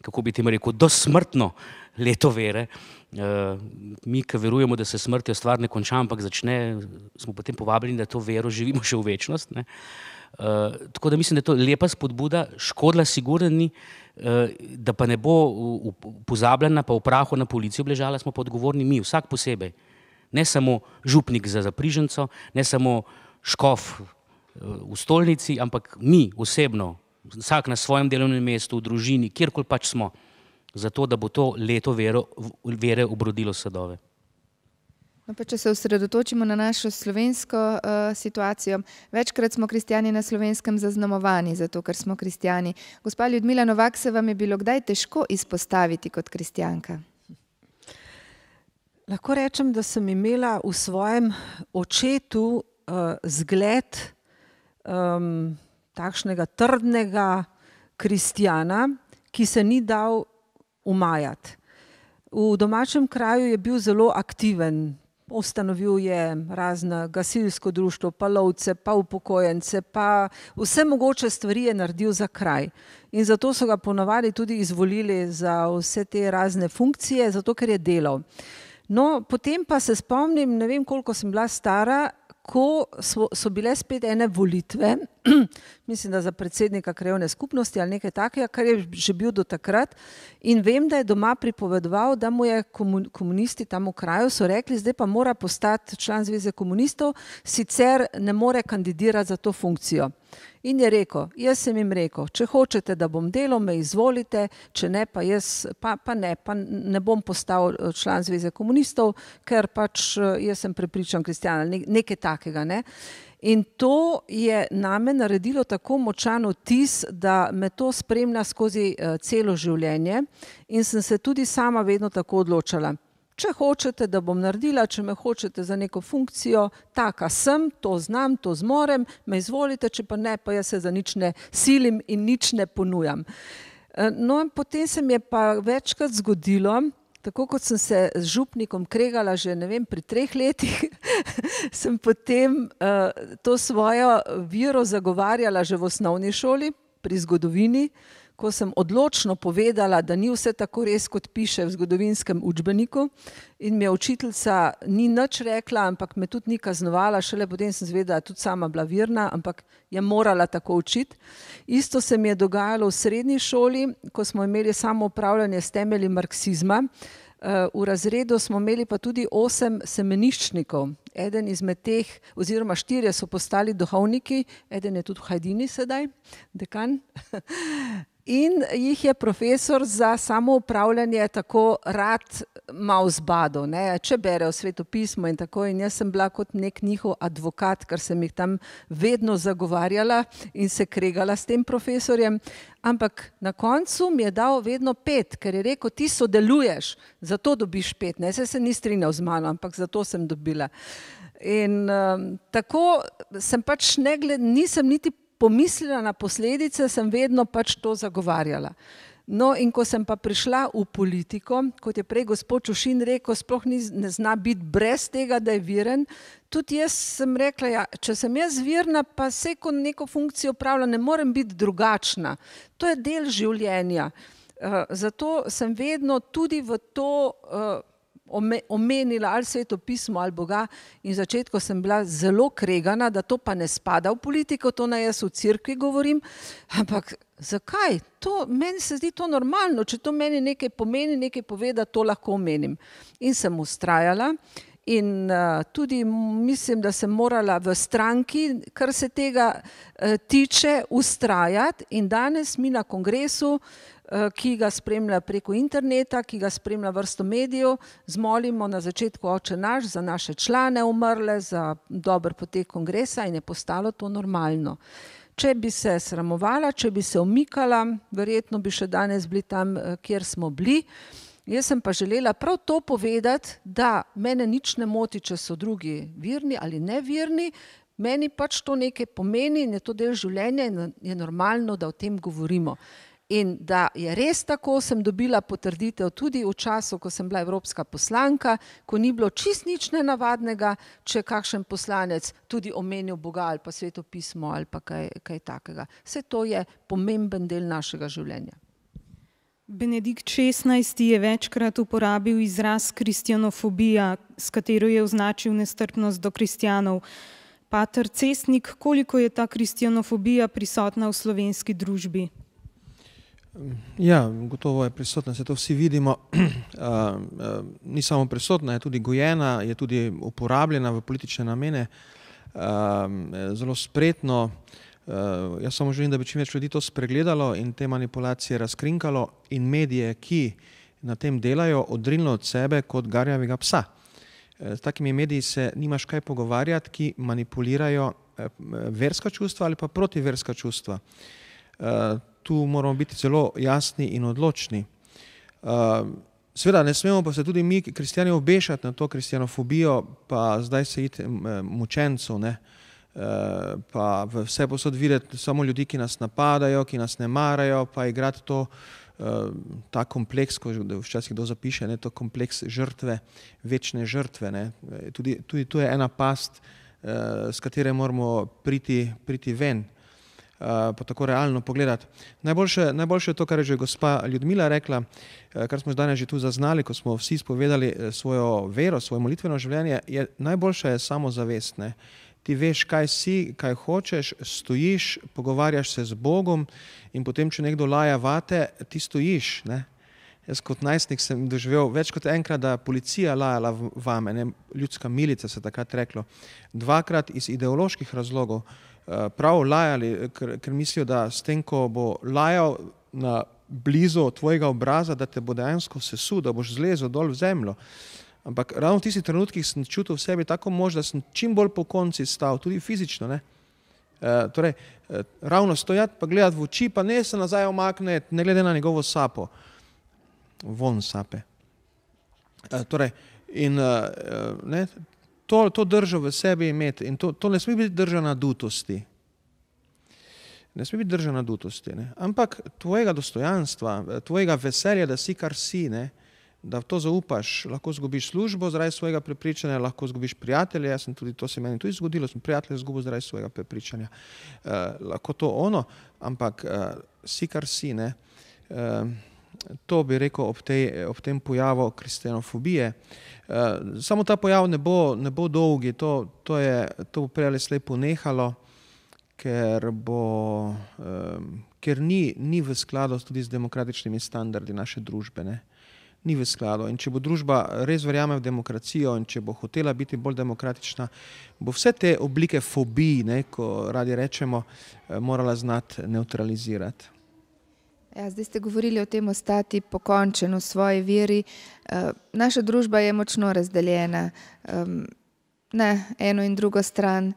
kako bi temu rekel, dosmrtno leto vere. Mi, ki verujemo, da se smrtjo stvar ne konča, ampak začne, smo potem povabljeni, da to vero živimo še v večnost. Ne? Tako da mislim, da je to lepa spodbuda, škodila sigurno ni, da pa ne bo pozabljena, pa v prahu na policiji obležala, smo pa odgovorni mi, vsak posebej. Ne samo župnik za Zapriženco, ne samo škof v stolnici, ampak mi osebno, vsak na svojem delovnem mestu, v družini, kjerkoli pač smo, zato da bo to leto vere obrodilo sadove. No, pa če se osredotočimo na našo slovensko situacijo, večkrat smo kristjani na Slovenskem zaznamovani, zato ker smo kristjani. Gospa Ljudmila Novak, se vam je bilo kdaj težko izpostaviti kot kristjanka? Lahko rečem, da sem imela v svojem očetu zgled takšnega trdnega kristjana, ki se ni dal umajati. V domačem kraju je bil zelo aktiven. Ustanovil je razna gasilsko društvo, pa lovce, pa upokojence, pa vse mogoče stvari je naredil za kraj. In zato so ga ponavadi tudi izvolili za vse te razne funkcije, zato ker je delal. No, potem pa se spomnim, ne vem koliko sem bila stara, ko so bile spet ene volitve, mislim, da za predsednika krajevne skupnosti ali nekaj takega, kar je že bil do takrat, in vem, da je doma pripovedoval, da mu je komunisti tam v kraju so rekli, zdaj pa mora postati član Zveze komunistov, sicer ne more kandidirati za to funkcijo. In je rekel, jaz sem jim rekel, če hočete, da bom delal, me izvolite, če ne, pa jaz pa ne bom postal član Zveze komunistov, ker pač jaz sem prepričan kristjan, nekaj takega, ne. In to je name naredilo tako močan vtis, da me to spremlja skozi celo življenje in sem se tudi sama vedno tako odločala. Če hočete, da bom naredila, če me hočete za neko funkcijo, taka sem, to znam, to zmorem, me izvolite, če pa ne, pa jaz se za nič ne silim in nič ne ponujam. No, potem se mi je pa večkrat zgodilo, tako kot sem se z župnikom kregala že, ne vem, pri 3 letih, sem potem to svojo vero zagovarjala že v osnovni šoli, pri zgodovini, ko sem odločno povedala, da ni vse tako res, kot piše v zgodovinskem učbeniku, in mi je učiteljica ni nič rekla, ampak me tudi ni kaznovala, šele potem sem zvedela, tudi sama bila verna, ampak je morala tako učiti. Isto se mi je dogajalo v srednji šoli, ko smo imeli samoupravljanje s temelji marksizma. V razredu smo imeli pa tudi 8 semeniščnikov. Eden izmed teh, oziroma 4 so postali duhovniki, eden je tudi v Hajdini sedaj, dekan. In jih je profesor za samoupravljanje tako rad malo zbadal, ne, če berejo svetopismo in tako, in jaz sem bila kot nek njihov advokat, ker sem jih tam vedno zagovarjala in se kregala s tem profesorjem, ampak na koncu mi je dal vedno 5, ker je rekel, ti sodeluješ, zato dobiš 5, ne, se ni strinjal z mano, ampak zato sem dobila. In tako sem pač nisem niti pomislila na posledice, sem vedno pač to zagovarjala. No, in ko sem pa prišla v politiko, kot je prej gospod Čušin rekel, sploh ne zna biti brez tega, da je veren, tudi jaz sem rekla, ja, če sem jaz verna, pa se ko neko funkcijo opravlja, ne morem biti drugačna. To je del življenja. Zato sem vedno tudi v to omenila ali svetopismo ali Boga, in v začetku sem bila zelo kregana, da to pa ne spada v politiko, to naj jaz v cerkvi govorim, ampak zakaj? Meni se zdi to normalno, če to meni nekaj pomeni, nekaj pove, da to lahko omenim. In sem vztrajala in tudi mislim, da sem morala v stranki, kar se tega tiče, vztrajati, in danes mi na kongresu, ki ga spremlja preko interneta, ki ga spremlja vrsto medijev, zmolimo na začetku Oče naš za naše člane umrle, za dober potek kongresa, in je postalo to normalno. Če bi se sramovala, če bi se umikala, verjetno bi še danes bili tam, kjer smo bili. Jaz sem pa želela prav to povedati, da mene nič ne moti, če so drugi verni ali neverni, meni pač to nekaj pomeni in je to del življenja in je normalno, da o tem govorimo. In da je res tako, sem dobila potrditev tudi v času, ko sem bila evropska poslanka, ko ni bilo čist nič nenavadnega, če kakšen poslanec tudi omenil Boga ali pa svetopismo ali pa kaj takega. Vse to je pomemben del našega življenja. Benedikt XVI. Je večkrat uporabil izraz kristjanofobija, s katero je označil nestrpnost do kristjanov. Pater Cestnik, koliko je ta kristjanofobija prisotna v slovenski družbi? Ja, gotovo je prisotna, se to vsi vidimo. Ni samo prisotna, je tudi gojena, je tudi uporabljena v politične namene, zelo spretno. Jaz samo želim, da bi čim več ljudi to spregledalo in te manipulacije razkrinkalo in medije, ki na tem delajo, odrinilo od sebe kot garjavega psa. S takimi mediji se nimaš kaj pogovarjati, ki manipulirajo verska čustva ali pa protiverska čustva. Tu moramo biti zelo jasni in odločni. Seveda ne smemo pa se tudi mi, kristjani, obešati na to kristjanofobijo, pa zdaj se iti mučencev, ne? Pa vse posod videti samo ljudi, ki nas napadajo, ki nas ne marajo, pa igrati to, ta kompleks, ko včasih kdo zapiše, ne, to kompleks žrtve, večne žrtve, ne. Tudi tu je ena past, s katere moramo priti ven, pa tako realno pogledati. Najboljše je to, kar je že gospa Ljudmila rekla, kar smo danes že tu zaznali, ko smo vsi spovedali svojo vero, svoje molitveno življenje, najboljša je samozavest, ne. Ti veš, kaj si, kaj hočeš, stojiš, pogovarjaš se z Bogom in potem, če nekdo laja vate, ti stojiš, ne. Jaz kot najstnik sem doživel več kot enkrat, da policija lajala vame, ne, ljudska milica se takrat reklo, dvakrat iz ideoloških razlogov, prav lajali, ker mislijo, da s tem, ko bo lajal na blizu tvojega obraza, da te bo dejansko sesul, da boš zlezel dol v zemljo. Ampak ravno v tistih trenutkih sem čutil v sebi tako moč, da sem čim bolj po konci stal, tudi fizično, ne. Torej, ravno stojati pa gledati v oči, pa ne se nazaj omakneti, ne glede na njegovo sapo. Von sape. Torej, in ne, to držo v sebi imeti in to ne sme biti drža nadutosti. Ne sme biti drža nadutosti, ne. Ampak tvojega dostojanstva, tvojega veselja, da si, kar si, ne, da v to zaupaš, lahko zgubiš službo zaradi svojega prepričanja, lahko zgubiš prijatelje, to se meni tudi zgodilo, sem prijatelje zgubil zaradi svojega prepričanja. Lahko to ono, ampak si, kar si, ne. To bi rekel ob tem pojavu kristjanofobije. Samo ta pojav ne bo dolgi, to bo prej ali slej ponehalo, ker ni v skladu tudi z demokratičnimi standardi naše družbe, ne. Ni v skladu. In če bo družba res verjame v demokracijo in če bo hotela biti bolj demokratična, bo vse te oblike fobij, ne, ko radi rečemo, morala znati nevtralizirati. Ja, zdaj ste govorili o tem ostati pokončen v svoji veri. Naša družba je močno razdeljena na eno in drugo stran.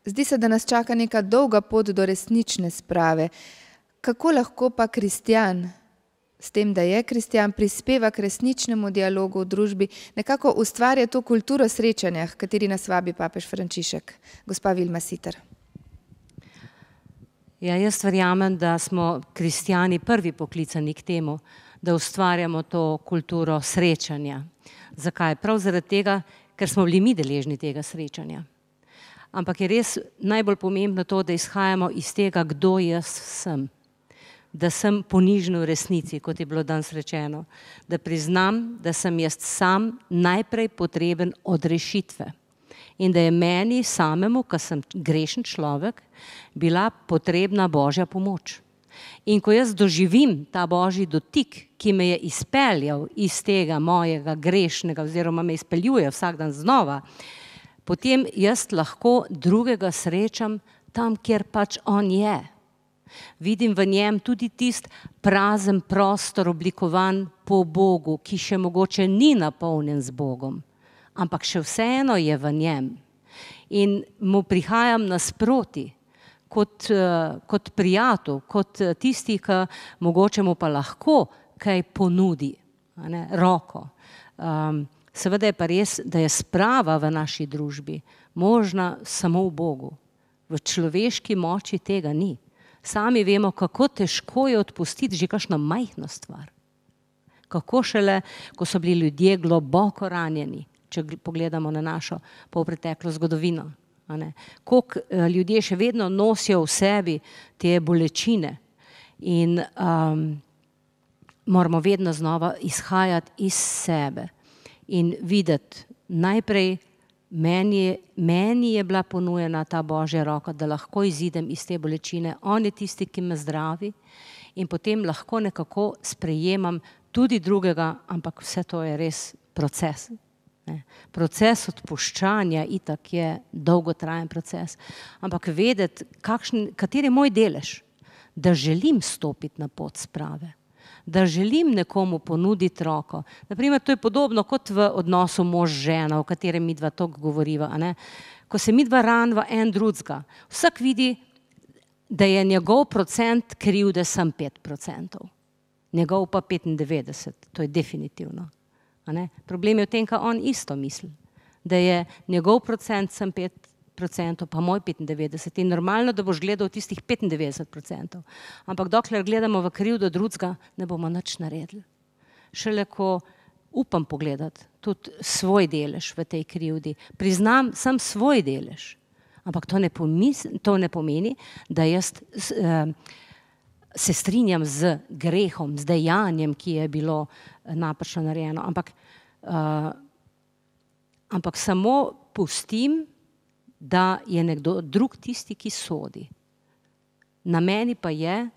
Zdi se, da nas čaka neka dolga pot do resnične sprave. Kako lahko pa kristjan, s tem, da je kristjan, prispeva k resničnemu dialogu v družbi, nekako ustvarja to kulturo srečanja, h kateri nas vabi papež Frančišek? Gospa Vilma Siter. Ja, jaz verjamem, da smo kristjani prvi poklicani k temu, da ustvarjamo to kulturo srečanja. Zakaj? Prav zaradi tega, ker smo bili mi deležni tega srečanja. Ampak je res najbolj pomembno to, da izhajamo iz tega, kdo jaz sem. Da sem ponižen v resnici, kot je bilo danes rečeno. Da priznam, da sem jaz sam najprej potreben od rešitve. In da je meni samemu, ko sem grešen človek, bila potrebna Božja pomoč. In ko jaz doživim ta Božji dotik, ki me je izpeljal iz tega mojega grešnega oziroma me izpeljuje vsak dan znova, potem jaz lahko drugega srečam tam, kjer pač on je. Vidim v njem tudi tist prazen prostor oblikovan po Bogu, ki še mogoče ni napolnjen z Bogom, ampak še vseeno je v njem. In mu prihajam nasproti, kot prijatelj, kot tisti, ki mogoče mu pa lahko kaj ponudi, roko. Seveda je pa res, da je sprava v naši družbi možna samo v Bogu. V človeški moči tega ni. Sami vemo, kako težko je odpustiti že kakšno majhno stvar. Kako šele, ko so bili ljudje globoko ranjeni, če pogledamo na našo polpreteklo zgodovino. Koliko ljudje še vedno nosijo v sebi te bolečine in moramo vedno znova izhajati iz sebe in videti najprej, meni je bila ponujena ta Božja roka, da lahko izidem iz te bolečine. On je tisti, ki me zdravi in potem lahko nekako sprejemam tudi drugega, ampak vse to je res proces. Proces odpuščanja itak je dolgotrajen proces. Ampak vedeti, kateri je moj delež, da želim stopiti na pot sprave, da želim nekomu ponuditi roko. Naprimer, to je podobno kot v odnosu mož-žena, o katerem midva toliko govoriva, a ne? Ko se midva ranva en drugega, vsak vidi, da je njegov procent krivde sam 5%. Njegov pa 95%, to je definitivno. A ne? Problem je v tem, kaj on isto misli, da je njegov procent sam 5%, pa moj 95%. In normalno, da boš gledal tistih 95%. Ampak dokler gledamo v krivdo drugega, ne bomo nič naredili. Šele ko upam pogledati tudi svoj delež v tej krivdi, priznam sam svoj delež, ampak to ne pomeni, da jaz se strinjam z grehom, z dejanjem, ki je bilo napačno narejeno, ampak samo pustim, da je nekdo drug tisti, ki sodi. Na meni pa je,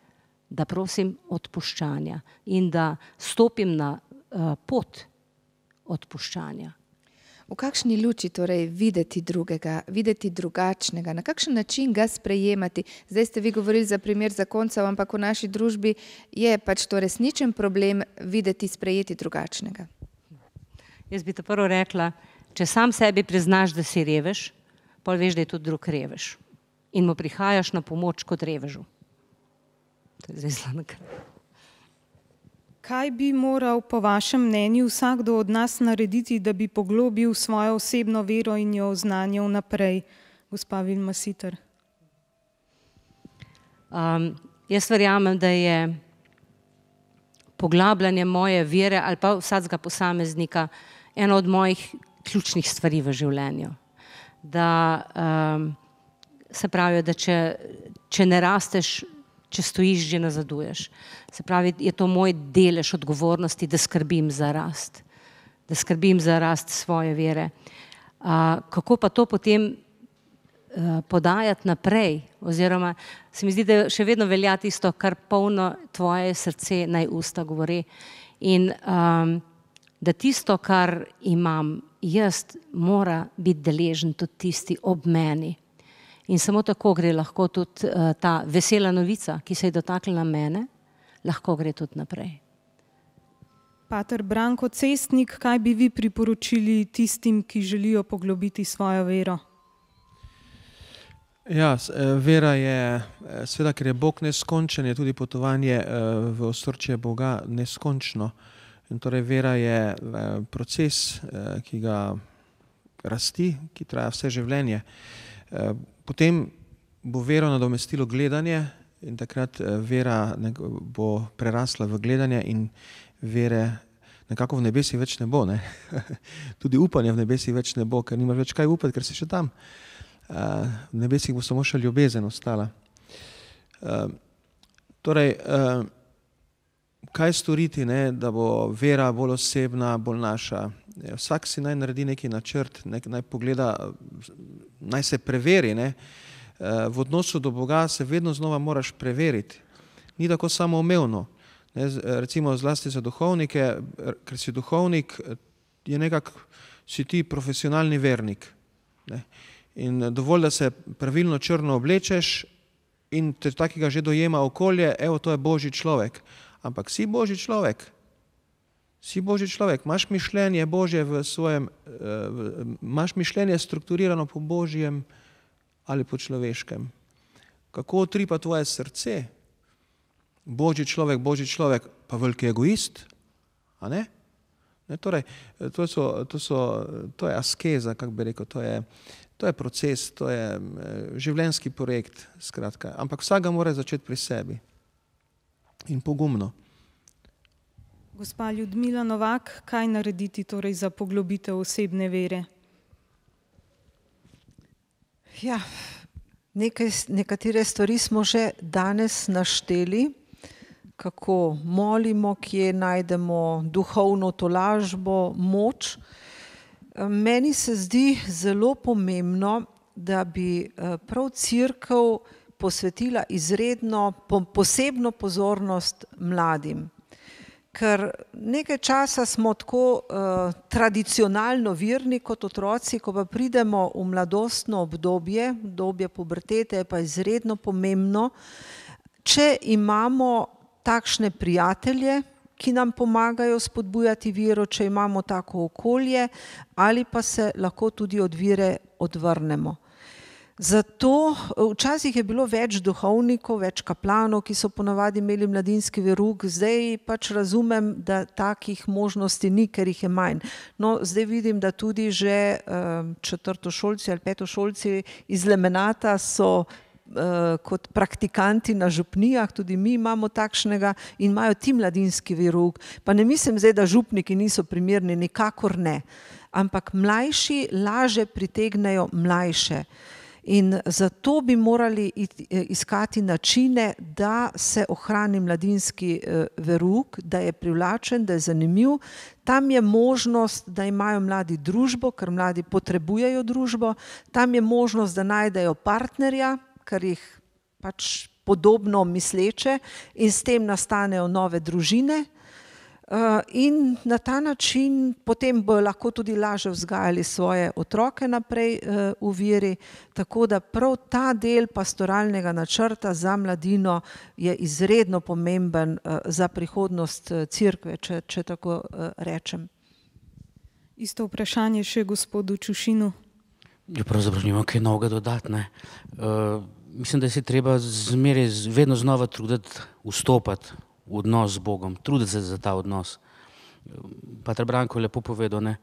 da prosim odpuščanja in da stopim na pot odpuščanja. V kakšni luči torej videti drugega, videti drugačnega, na kakšen način ga sprejemati? Zdaj ste vi govorili za primer zakoncev, ampak v naši družbi je pač to resničen problem videti, sprejeti drugačnega. Jaz bi te prvo rekla, če sam sebi priznaš, da si revež, pol veš, da je tudi drug revež. In mu prihajaš na pomoč kot revežu. To je zdaj zlanek. Kaj bi moral po vašem mnenju vsakdo od nas narediti, da bi poglobil svojo osebno vero in jo oznanjal naprej? Gospa Vilma Siter. Jaz verjamem, da je poglabljanje moje vere ali pa vsakega posameznika ena od mojih ključnih stvari v življenju. Da se pravi, da če ne rasteš, če stojiš, že nazaduješ. Se pravi, je to moj delež odgovornosti, da skrbim za rast. Da skrbim za rast svoje vere. Kako pa to potem podajati naprej? Oziroma, se mi zdi, da še vedno velja tisto, kar polno tvoje srce naj usta govori. In da tisto, kar imam jaz, mora biti deležen tudi tisti ob meni. In samo tako gre lahko tudi ta vesela novica, ki se je dotaknila mene, lahko gre tudi naprej. Pater Branko Cestnik, kaj bi vi priporočili tistim, ki želijo poglobiti svojo vero? Ja, vera je, seveda, ker je Bog neskončen, je tudi potovanje v osrčje Boga neskončno. In torej vera je proces, ki ga rasti, ki traja vse življenje. Potem bo vero nadomestilo gledanje in takrat vera bo prerasla v gledanje in vere nekako v nebesih več ne bo. Ne? Tudi upanja v nebesih več ne bo, ker nimaš več kaj upati, ker si še tam. V nebesih bo samo še ljubezen ostala. Torej, kaj storiti, ne, da bo vera bolj osebna, bolj naša? Vsak si naj naredi neki načrt, naj pogleda, naj se preveri. Ne. V odnosu do Boga se vedno znova moraš preveriti. Ni tako samoumevno. Ne, recimo zlasti za duhovnike, ker si duhovnik, je nekako, si ti profesionalni vernik. Ne. In dovolj, da se pravilno črno oblečeš in te takega že dojema okolje, evo, to je Božji človek. Ampak si Božji človek. Si Božji človek, imaš mišljenje Božje v svojem, imaš mišljenje strukturirano po Božjem ali po človeškem. Kako utripa tvoje srce? Božji človek, pa veliki egoist? A ne? Ne, torej, to je askeza, kako bi rekel, to je proces, to je življenjski projekt, skratka. Ampak vsak ga mora začeti pri sebi. In pogumno. Gospa Ljudmila Novak, kaj narediti torej za poglobitev osebne vere? Ja, nekatere stvari smo že danes našteli, kako molimo, kje najdemo duhovno tolažbo, moč. Meni se zdi zelo pomembno, da bi prav cerkev posvetila izredno, posebno pozornost mladim. Ker nekaj časa smo tako tradicionalno verni kot otroci, ko pa pridemo v mladostno obdobje pubertete, je pa izredno pomembno, če imamo takšne prijatelje ki nam pomagajo spodbujati vero, če imamo tako okolje, ali pa se lahko tudi od vere odvrnemo. Zato včasih je bilo več duhovnikov, več kaplanov, ki so ponavadi imeli mladinski verouk, zdaj pač razumem, da takih možnosti ni, ker jih je manj. No, zdaj vidim, da tudi že četrtošolci ali petošolci iz Lemenata so kot praktikanti na župnijah, tudi mi imamo takšnega in imajo ti mladinski verouk. Pa ne mislim zdaj, da župniki niso primerni, nikakor ne. Ampak mlajši laže pritegnejo mlajše. In zato bi morali iskati načine, da se ohrani mladinski verouk, da je privlačen, da je zanimiv. Tam je možnost, da imajo mladi družbo, ker mladi potrebujejo družbo. Tam je možnost, da najdejo partnerja, ker jih pač podobno misleče in s tem nastanejo nove družine. In na ta način potem bojo lahko tudi lažje vzgajali svoje otroke naprej v veri, tako da prav ta del pastoralnega načrta za mladino je izredno pomemben za prihodnost cerkve, če tako rečem. Isto vprašanje še gospodu Čušinu. Ja, pravzaprav nimam kaj novega dodati, ne. Mislim, da si treba zmeraj vedno znova truditi vstopati v odnos z Bogom, truditi se za ta odnos. Pater Branko je lepo povedal, ne,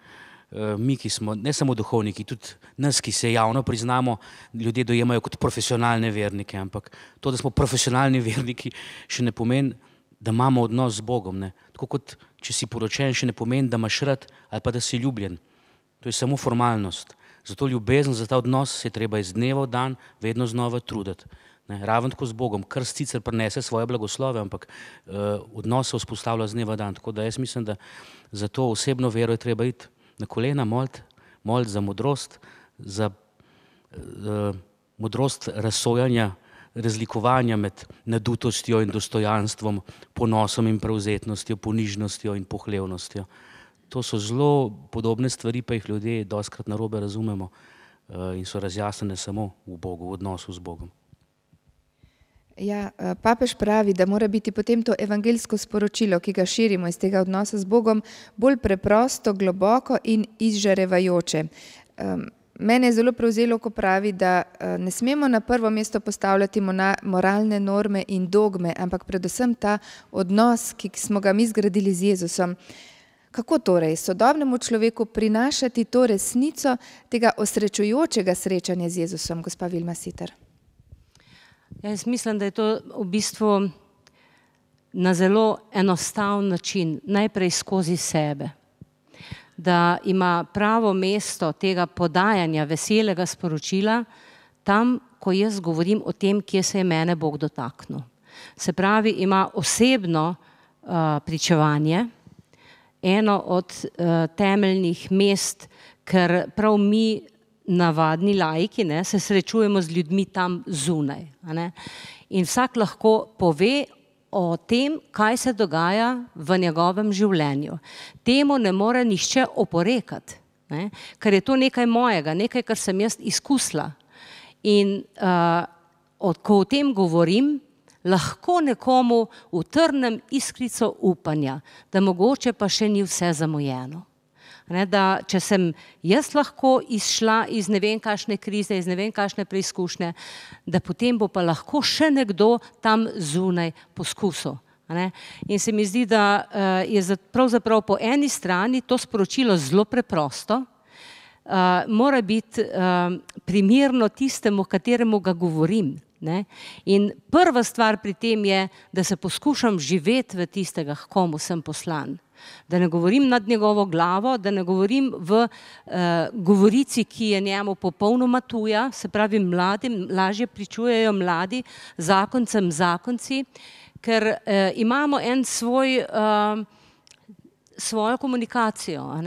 mi, ki smo ne samo duhovniki, tudi nas, ki se javno priznamo, ljudje dojemajo kot profesionalne vernike, ampak to, da smo profesionalni verniki, še ne pomeni, da imamo odnos z Bogom, ne. Tako kot, če si poročen, še ne pomeni, da imaš rad ali pa da si ljubljen. To je samo formalnost. Zato ljubezen za ta odnos se je treba iz dneva v dan vedno znova truditi. Raven tako z Bogom, krst sicer prinese svoje blagoslove, ampak odnos se vzpostavlja z dneva v dan. Tako da jaz mislim, da za to osebno vero je treba iti na kolena, moliti za modrost, za modrost razsojanja, razlikovanja med nadutostjo in dostojanstvom, ponosom in prevzetnostjo, ponižnostjo in pohlevnostjo. To so zelo podobne stvari, pa jih ljudje dostikrat narobe razumemo in so razjasnjene samo v Bogu, v odnosu z Bogom. Ja, papež pravi, da mora biti potem to evangeljsko sporočilo, ki ga širimo iz tega odnosa z Bogom, bolj preprosto, globoko in izžarevajoče. Mene je zelo prevzelo, ko pravi, da ne smemo na prvo mesto postavljati moralne norme in dogme, ampak predvsem ta odnos, ki smo ga mi zgradili z Jezusom. Kako torej sodobnemu človeku prinašati to resnico tega osrečujočega srečanja z Jezusom, gospa Vilma Siter? Jaz mislim, da je to v bistvu na zelo enostaven način, najprej skozi sebe. Da ima pravo mesto tega podajanja veselega sporočila tam, ko jaz govorim o tem, kje se je mene Bog dotaknil. Se pravi, ima osebno pričevanje, eno od temeljnih mest, ker prav mi navadni laiki se srečujemo z ljudmi tam zunaj. In vsak lahko pove o tem, kaj se dogaja v njegovem življenju. Temu ne more nihče oporekati, ker je to nekaj mojega, nekaj, kar sem jaz izkusila. In ko o tem govorim, lahko nekomu utrnem iskrico upanja, da mogoče pa še ni vse zamujeno. Da če sem jaz lahko izšla iz ne vem kakšne krize, iz ne vem kakšne preizkušnje, da potem bo pa lahko še nekdo tam zunaj poskusil. In se mi zdi, da je pravzaprav po eni strani to sporočilo zelo preprosto, mora biti primerno tistemu, kateremu ga govorim. In prva stvar pri tem je, da se poskušam živeti v tistega, h komu sem poslan. Da ne govorim nad njegovo glavo, da ne govorim v govorici, ki je njemu popolnoma tuja, se pravi mladim, lažje pričujejo mladi zakoncem zakonci, ker imamo en svojo komunikacijo.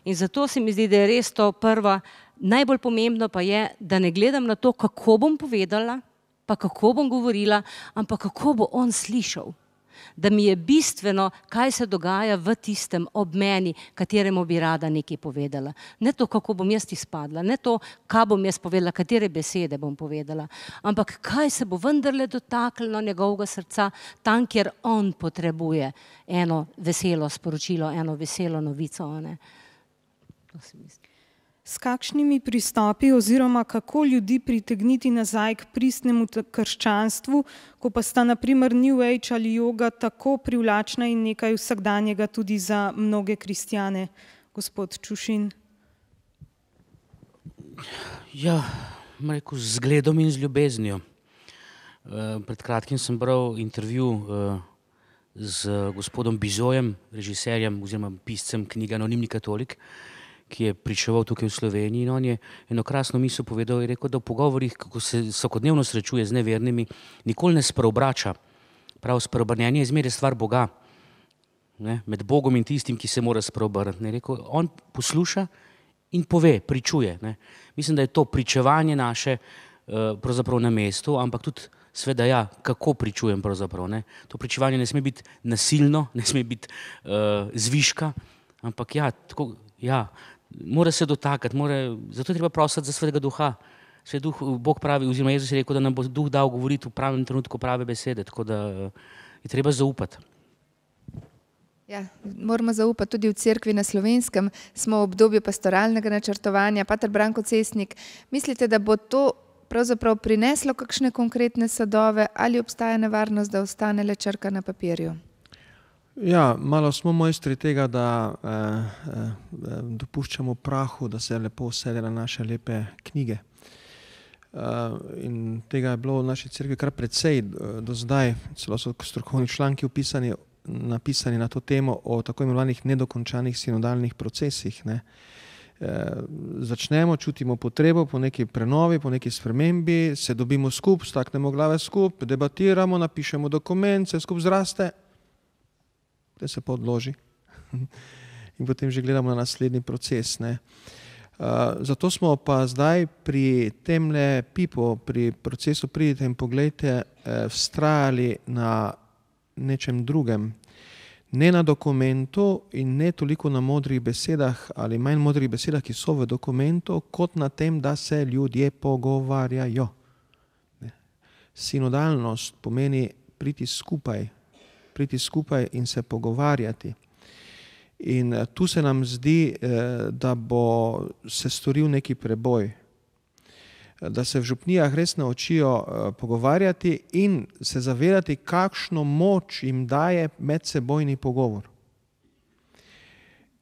In zato se mi zdi, da je res to prva, najbolj pomembno pa je, da ne gledam na to, kako bom povedala, pa kako bom govorila, ampak kako bo on slišal. Da mi je bistveno, kaj se dogaja v tistem ob meni, kateremu bi rada nekaj povedala. Ne to, kako bom jaz izpadla, ne to, kaj bom jaz povedala, katere besede bom povedala, ampak kaj se bo vendarle dotaknilo njegovega srca tam, kjer on potrebuje eno veselo sporočilo, eno veselo novico. Ne? To si mislim. S kakšnimi pristopi oziroma kako ljudi pritegniti nazaj k pristnemu krščanstvu, ko pa sta na primer New Age ali joga tako privlačna in nekaj vsakdanjega tudi za mnoge kristjane? Gospod Čušin. Ja, rekel, z zgledom in z ljubeznijo. Pred kratkim sem bral intervju z gospodom Bizojem, režiserjem oziroma piscem knjige Anonimni katolik, ki je pričeval tukaj v Sloveniji, in on je eno krasno misel povedal, je rekel, da v pogovorih, kako se vsakodnevno srečuje z nevernimi, nikoli ne spreobrača. Prav, spreobrnjenje je zmeraj stvar Boga, ne? Med Bogom in tistim, ki se mora spreobrniti. Rekel, on posluša in pove, pričuje. Ne? Mislim, da je to pričevanje naše pravzaprav na mestu, ampak tudi sveda ja, kako pričujem pravzaprav. Ne? To pričevanje ne sme biti nasilno, ne sme biti zviška, ampak ja, tako, ja, mora se dotakati, zato je treba prositi za Svetega Duha. Svet Duh, Bog pravi, oziroma Jezus je rekel, da nam bo Duh dal govoriti v pravem trenutku prave besede, tako da je treba zaupati. Ja, moramo zaupati tudi v cerkvi na Slovenskem, smo v obdobju pastoralnega načrtovanja. Pater Branko Cesnik, mislite, da bo to pravzaprav prineslo kakšne konkretne sadove ali obstaja nevarnost, da ostane le črka na papirju? Ja, malo smo mojstri tega, da dopuščamo prahu, da se lepo usede na naše lepe knjige. In tega je bilo v naši cerkvi kar precej do zdaj, celo so strokovni članki napisani na to temo o tako imenovanih nedokončanih sinodalnih procesih. Ne. Začnemo, čutimo potrebo po neki prenovi, po neki spremembi, se dobimo skupaj, staknemo glave skupaj, debatiramo, napišemo dokument, se skupaj zraste, da se pa odloži in potem že gledamo na naslednji proces. Ne. Zato smo pa zdaj pri temle pipo, pri procesu Pridite in poglejte, vztrajali na nečem drugem. Ne na dokumentu in ne toliko na modrih besedah ali manj modrih besedah, ki so v dokumentu, kot na tem, da se ljudje pogovarjajo. Sinodalnost pomeni priti skupaj in se pogovarjati. In tu se nam zdi, da bo se storil neki preboj. Da se v župnijah res naučijo pogovarjati in se zavedati, kakšno moč jim daje medsebojni pogovor.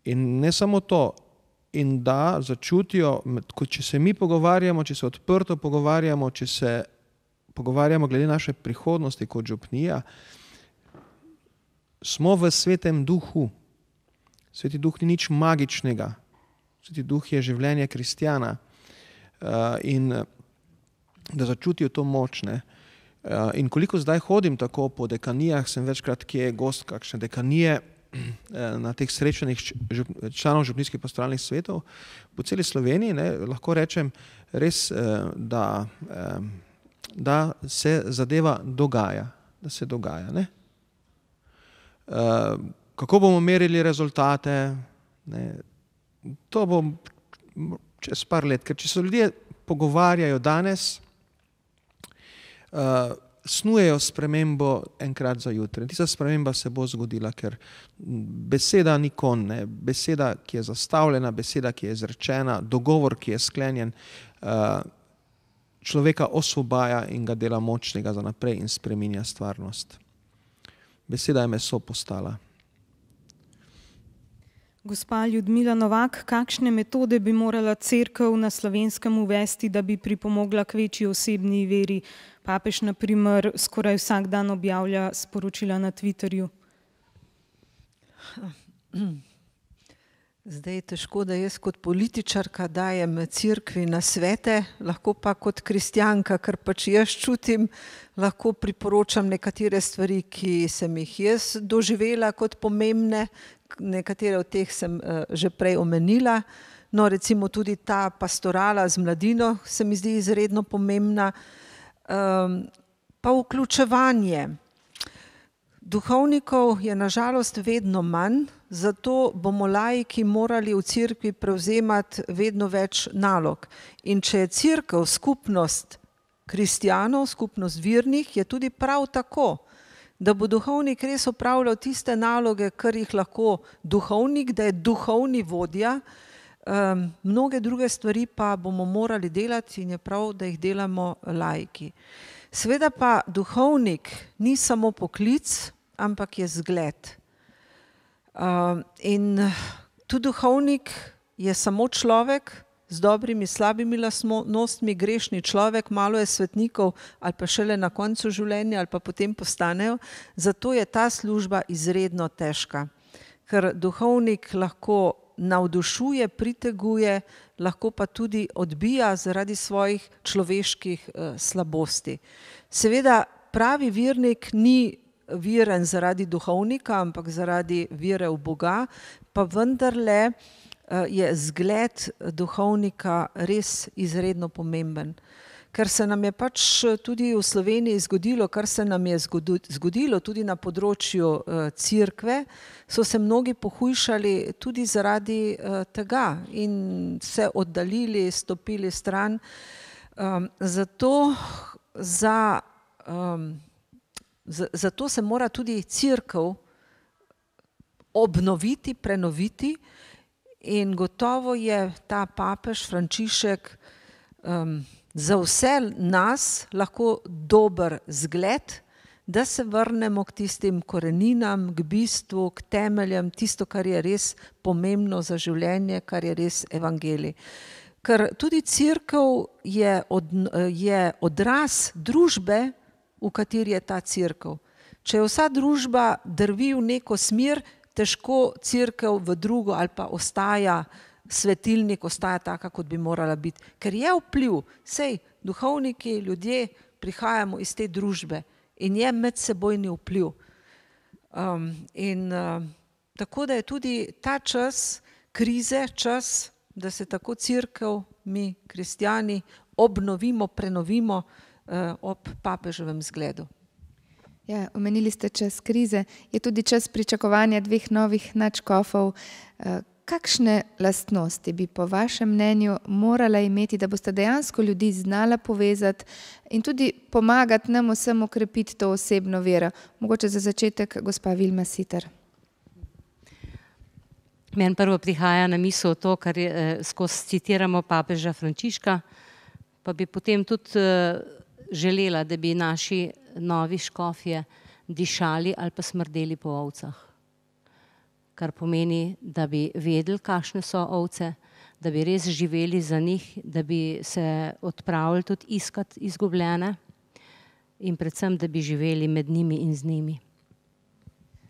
In ne samo to, in da začutijo, če se mi pogovarjamo, če se odprto pogovarjamo, če se pogovarjamo glede naše prihodnosti kot župnija, smo v Svetem Duhu. Sveti Duh ni nič magičnega. Sveti Duh je življenje kristjana. In da začutijo to moč. Ne. In koliko zdaj hodim tako po dekanijah, sem večkrat kje gost kakšne dekanije na teh srečanjih članov župnijskih pastoralnih svetov po celi Sloveniji, ne, lahko rečem res, da se zadeva dogaja. Da se dogaja. Ne. Kako bomo merili rezultate? Ne, to bo čez par let, ker če se ljudje pogovarjajo danes, snujejo spremembo enkrat za jutri. Tista sprememba se bo zgodila, ker beseda ni konj, ne, beseda, ki je zastavljena, beseda, ki je izrečena, dogovor, ki je sklenjen, človeka osvobaja in ga dela močnega za naprej in spreminja stvarnost. Beseda je meso postala. Gospa Ljudmila Novak, kakšne metode bi morala cerkev na Slovenskem uvesti, da bi pripomogla k večji osebni veri? Papež, na primer, skoraj vsak dan objavlja sporočila na Twitterju. Zdaj je težko, da jaz kot političarka dajem cerkvi nasvete, lahko pa kot kristjanka, kar pač jaz čutim, lahko priporočam nekatere stvari, ki sem jih jaz doživela kot pomembne, nekatere od teh sem že prej omenila. No, recimo tudi ta pastorala z mladino se mi zdi izredno pomembna. Pa vključevanje. Duhovnikov je nažalost vedno manj, zato bomo laiki morali v cerkvi prevzemati vedno več nalog. In če je cerkev skupnost kristjanov, skupnost vernih, je tudi prav tako, da bo duhovnik res opravljal tiste naloge, kar jih lahko duhovnik, da je duhovni vodja, mnoge druge stvari pa bomo morali delati in je prav, da jih delamo laiki. Seveda pa duhovnik ni samo poklic, ampak je zgled. In tudi duhovnik je samo človek z dobrimi, slabimi lastnostmi, grešni človek, malo je svetnikov ali pa šele na koncu življenja ali pa potem postanejo, zato je ta služba izredno težka. Ker duhovnik lahko navdušuje, priteguje, lahko pa tudi odbija zaradi svojih človeških slabosti. Seveda pravi vernik ni veren zaradi duhovnika, ampak zaradi vere v Boga, pa vendarle je zgled duhovnika res izredno pomemben. Ker se nam je pač tudi v Sloveniji zgodilo, kar se nam je zgodilo tudi na področju cerkve, so se mnogi pohujšali tudi zaradi tega in se oddaljili, stopili stran. Zato se mora tudi cerkev obnoviti, prenoviti in gotovo je ta papež Frančišek za vse nas lahko dober zgled, da se vrnemo k tistim koreninam, k bistvu, k temeljem, tisto, kar je res pomembno za življenje, kar je res evangelij. Ker tudi cerkev je odraz družbe, v kateri je ta cerkev. Če vsa družba drvi v neko smer, težko cerkev v drugo ali pa ostaja svetilnik, ostaja taka, kot bi morala biti. Ker je vpliv, sej duhovniki, ljudje prihajamo iz te družbe in je medsebojni vpliv. Tako da je tudi ta čas krize, čas, da se tako cerkev, mi kristjani, obnovimo, prenovimo ob papeževem zgledu. Ja, omenili ste čas krize, je tudi čas pričakovanja 2 novih nadškofov. Kakšne lastnosti bi po vašem mnenju morala imeti, da boste dejansko ljudi znala povezati in tudi pomagati nam vsem okrepiti to osebno vero? Mogoče za začetek gospa Vilma Siter. Meni prvo prihaja na misel to, kar skozi citiramo papeža Frančiška, pa bi potem tudi želela, da bi naši novi škofje dišali ali pa smrdeli po ovcah. Kar pomeni, da bi vedeli, kakšne so ovce, da bi res živeli za njih, da bi se odpravili tudi iskati izgubljene in predvsem, da bi živeli med njimi in z njimi.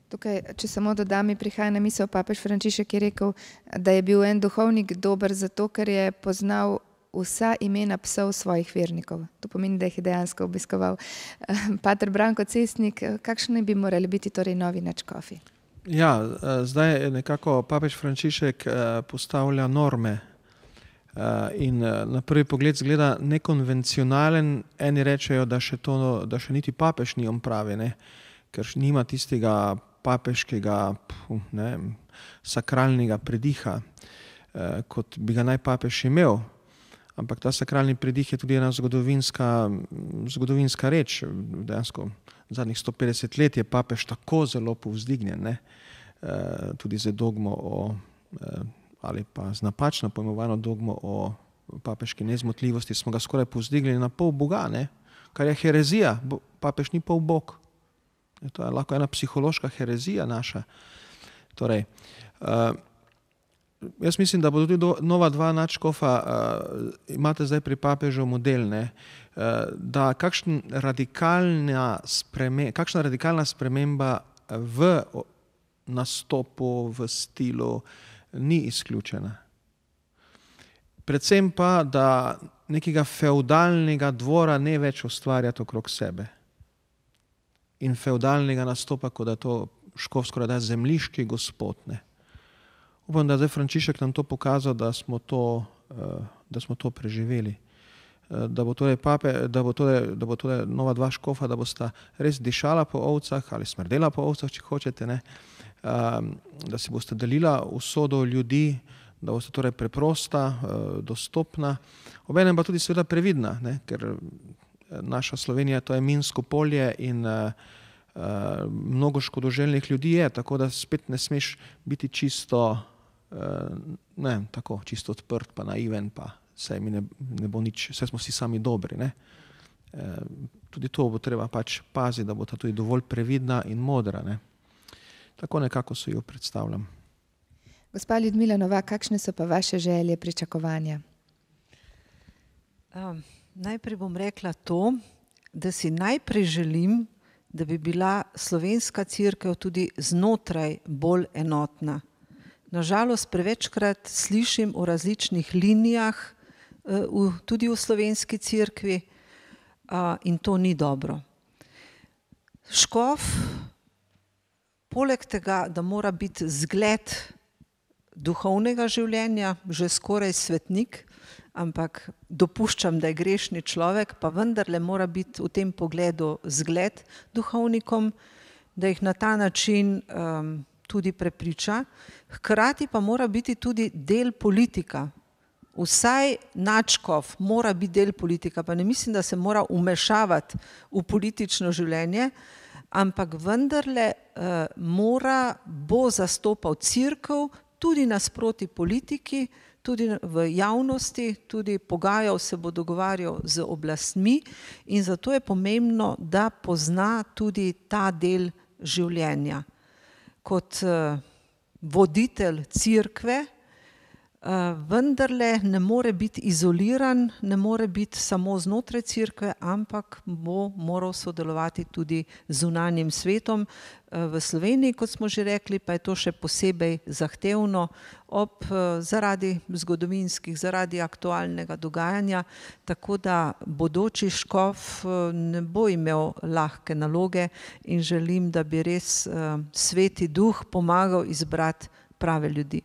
Tukaj, če samo dodam, mi prihaja na misel papež Frančišek je rekel, da je bil en duhovnik dober zato, ker je poznal vsa imena psov svojih vernikov. To pomeni, da jih je dejansko obiskoval. Pater Branko Cestnik, kakšni bi morali biti torej novi nadškofi? Ja, zdaj nekako papež Frančišek postavlja norme in na prvi pogled zgleda nekonvencionalen. Eni rečejo, da še niti papež ni on pravi, ker nima tistega papeškega sakralnega prediha, kot bi ga naj papež imel. Ampak ta sakralni predih je tudi ena zgodovinska reč. Dejansko zadnjih 150 let je papež tako zelo povzdignjen, tudi z dogmo ali pa z napačno pojmovano dogmo o papeški nezmotljivosti smo ga skoraj povzdignili na pol Boga, kar je herezija. Papež ni pol Bog. To je lahko ena psihološka herezija naša. Torej, jaz mislim, da bodo tudi nova 2 nadškofa, imate zdaj pri papežu model, da kakšna radikalna sprememba v nastopu, v stilu ni izključena. Predvsem pa, da nekega feudalnega dvora ne več ustvarjati okrog sebe. In feudalnega nastopa, kot da to škof skoraj da zemljiški gospod. Upam, da je zdaj Frančišek nam to pokazal, da smo to preživeli. da bo tole nova dva škofa, da bosta res dišala po ovcah ali smrdela po ovcah, če hočete, ne. Da si boste delila usodo ljudi, da boste torej preprosta, dostopna, obenem pa tudi seveda previdna, ne, ker naša Slovenija to je minsko polje in mnogo škodoželjnih ljudi je, tako da spet ne smeš biti čisto, tako, čisto odprt pa naiven, pa saj mi ne bo nič, saj smo vsi sami dobri, ne. Tudi to bo treba pač paziti, da bo ta tudi dovolj previdna in modra, ne. Tako nekako si jo predstavljam. Gospa Ljudmila Novak, kakšne so pa vaše želje, pričakovanja? Najprej bom rekla to, da si najprej želim, da bi bila slovenska cerkev tudi znotraj bolj enotna. Nažalost, prevečkrat slišim o različnih linijah, tudi v slovenski cerkvi, in to ni dobro. Škof, poleg tega, da mora biti zgled duhovnega življenja, že skoraj svetnik, ampak dopuščam, da je grešni človek, pa vendarle mora biti v tem pogledu zgled duhovnikom, da jih na ta način tudi prepriča. Hkrati pa mora biti tudi del politika. Vsaj nadškof mora biti del politika, pa ne mislim, da se mora vmešavati v politično življenje, ampak vendarle bo zastopal cerkev tudi nasproti politiki, tudi v javnosti, tudi pogajal se bo, dogovarjal z oblastmi in zato je pomembno, da pozna tudi ta del življenja. Kot voditelj cerkve vendarle ne more biti izoliran, ne more biti samo znotraj cerkve, ampak bo moral sodelovati tudi z zunanjim svetom. V Sloveniji, kot smo že rekli, pa je to še posebej zahtevno zaradi zgodovinskih, zaradi aktualnega dogajanja, tako da bodoči škof ne bo imel lahke naloge in želim, da bi res Sveti Duh pomagal izbrati prave ljudi.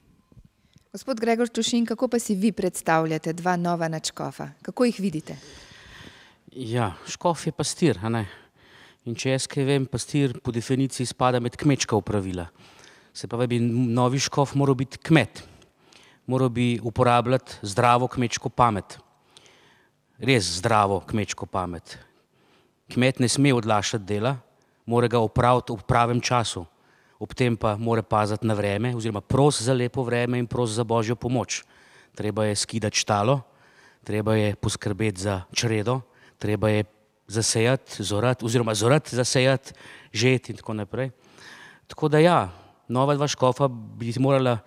Gospod Gregor Čušin, kako pa si vi predstavljate dva nova nadškofa? Kako jih vidite? Ja, škof je pastir, a ne? In če jaz kaj vem, pastir po definiciji spada med kmečka opravila. Se pa bi novi škof moral biti kmet. Moral bi uporabljati zdravo kmečko pamet. Res zdravo kmečko pamet. Kmet ne sme odlašati dela, mora ga opraviti v pravem času. Ob tem pa mora paziti na vreme, oziroma prosi za lepo vreme in prosi za Božjo pomoč. Treba je skidati štalo, treba je poskrbeti za čredo, treba je zasejati, zorati, oziroma zorati, zasejati, žeti in tako naprej. Tako da ja, nova dva škofa bi morala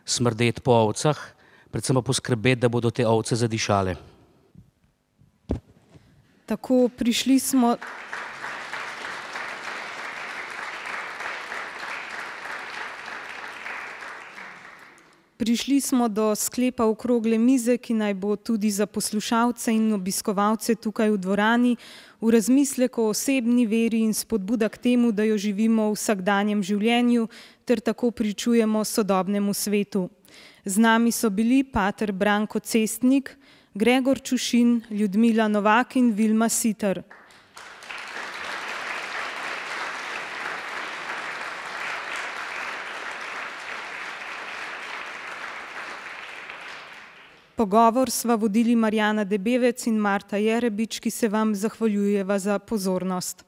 smrdeti po ovcah, predvsem pa poskrbeti, da bodo te ovce zadišale. Tako, prišli smo do sklepa okrogle mize, ki naj bo tudi za poslušalce in obiskovalce tukaj v dvorani v razmislek o osebni veri in spodbuda k temu, da jo živimo v vsakdanjem življenju ter tako pričujemo sodobnemu svetu. Z nami so bili pater Branko Cestnik, Gregor Čušin, Ljudmila Novak in Vilma Siter. Pogovor sva vodili Marjana Debevec in Marta Jerebič, ki se vam zahvaljujeva za pozornost.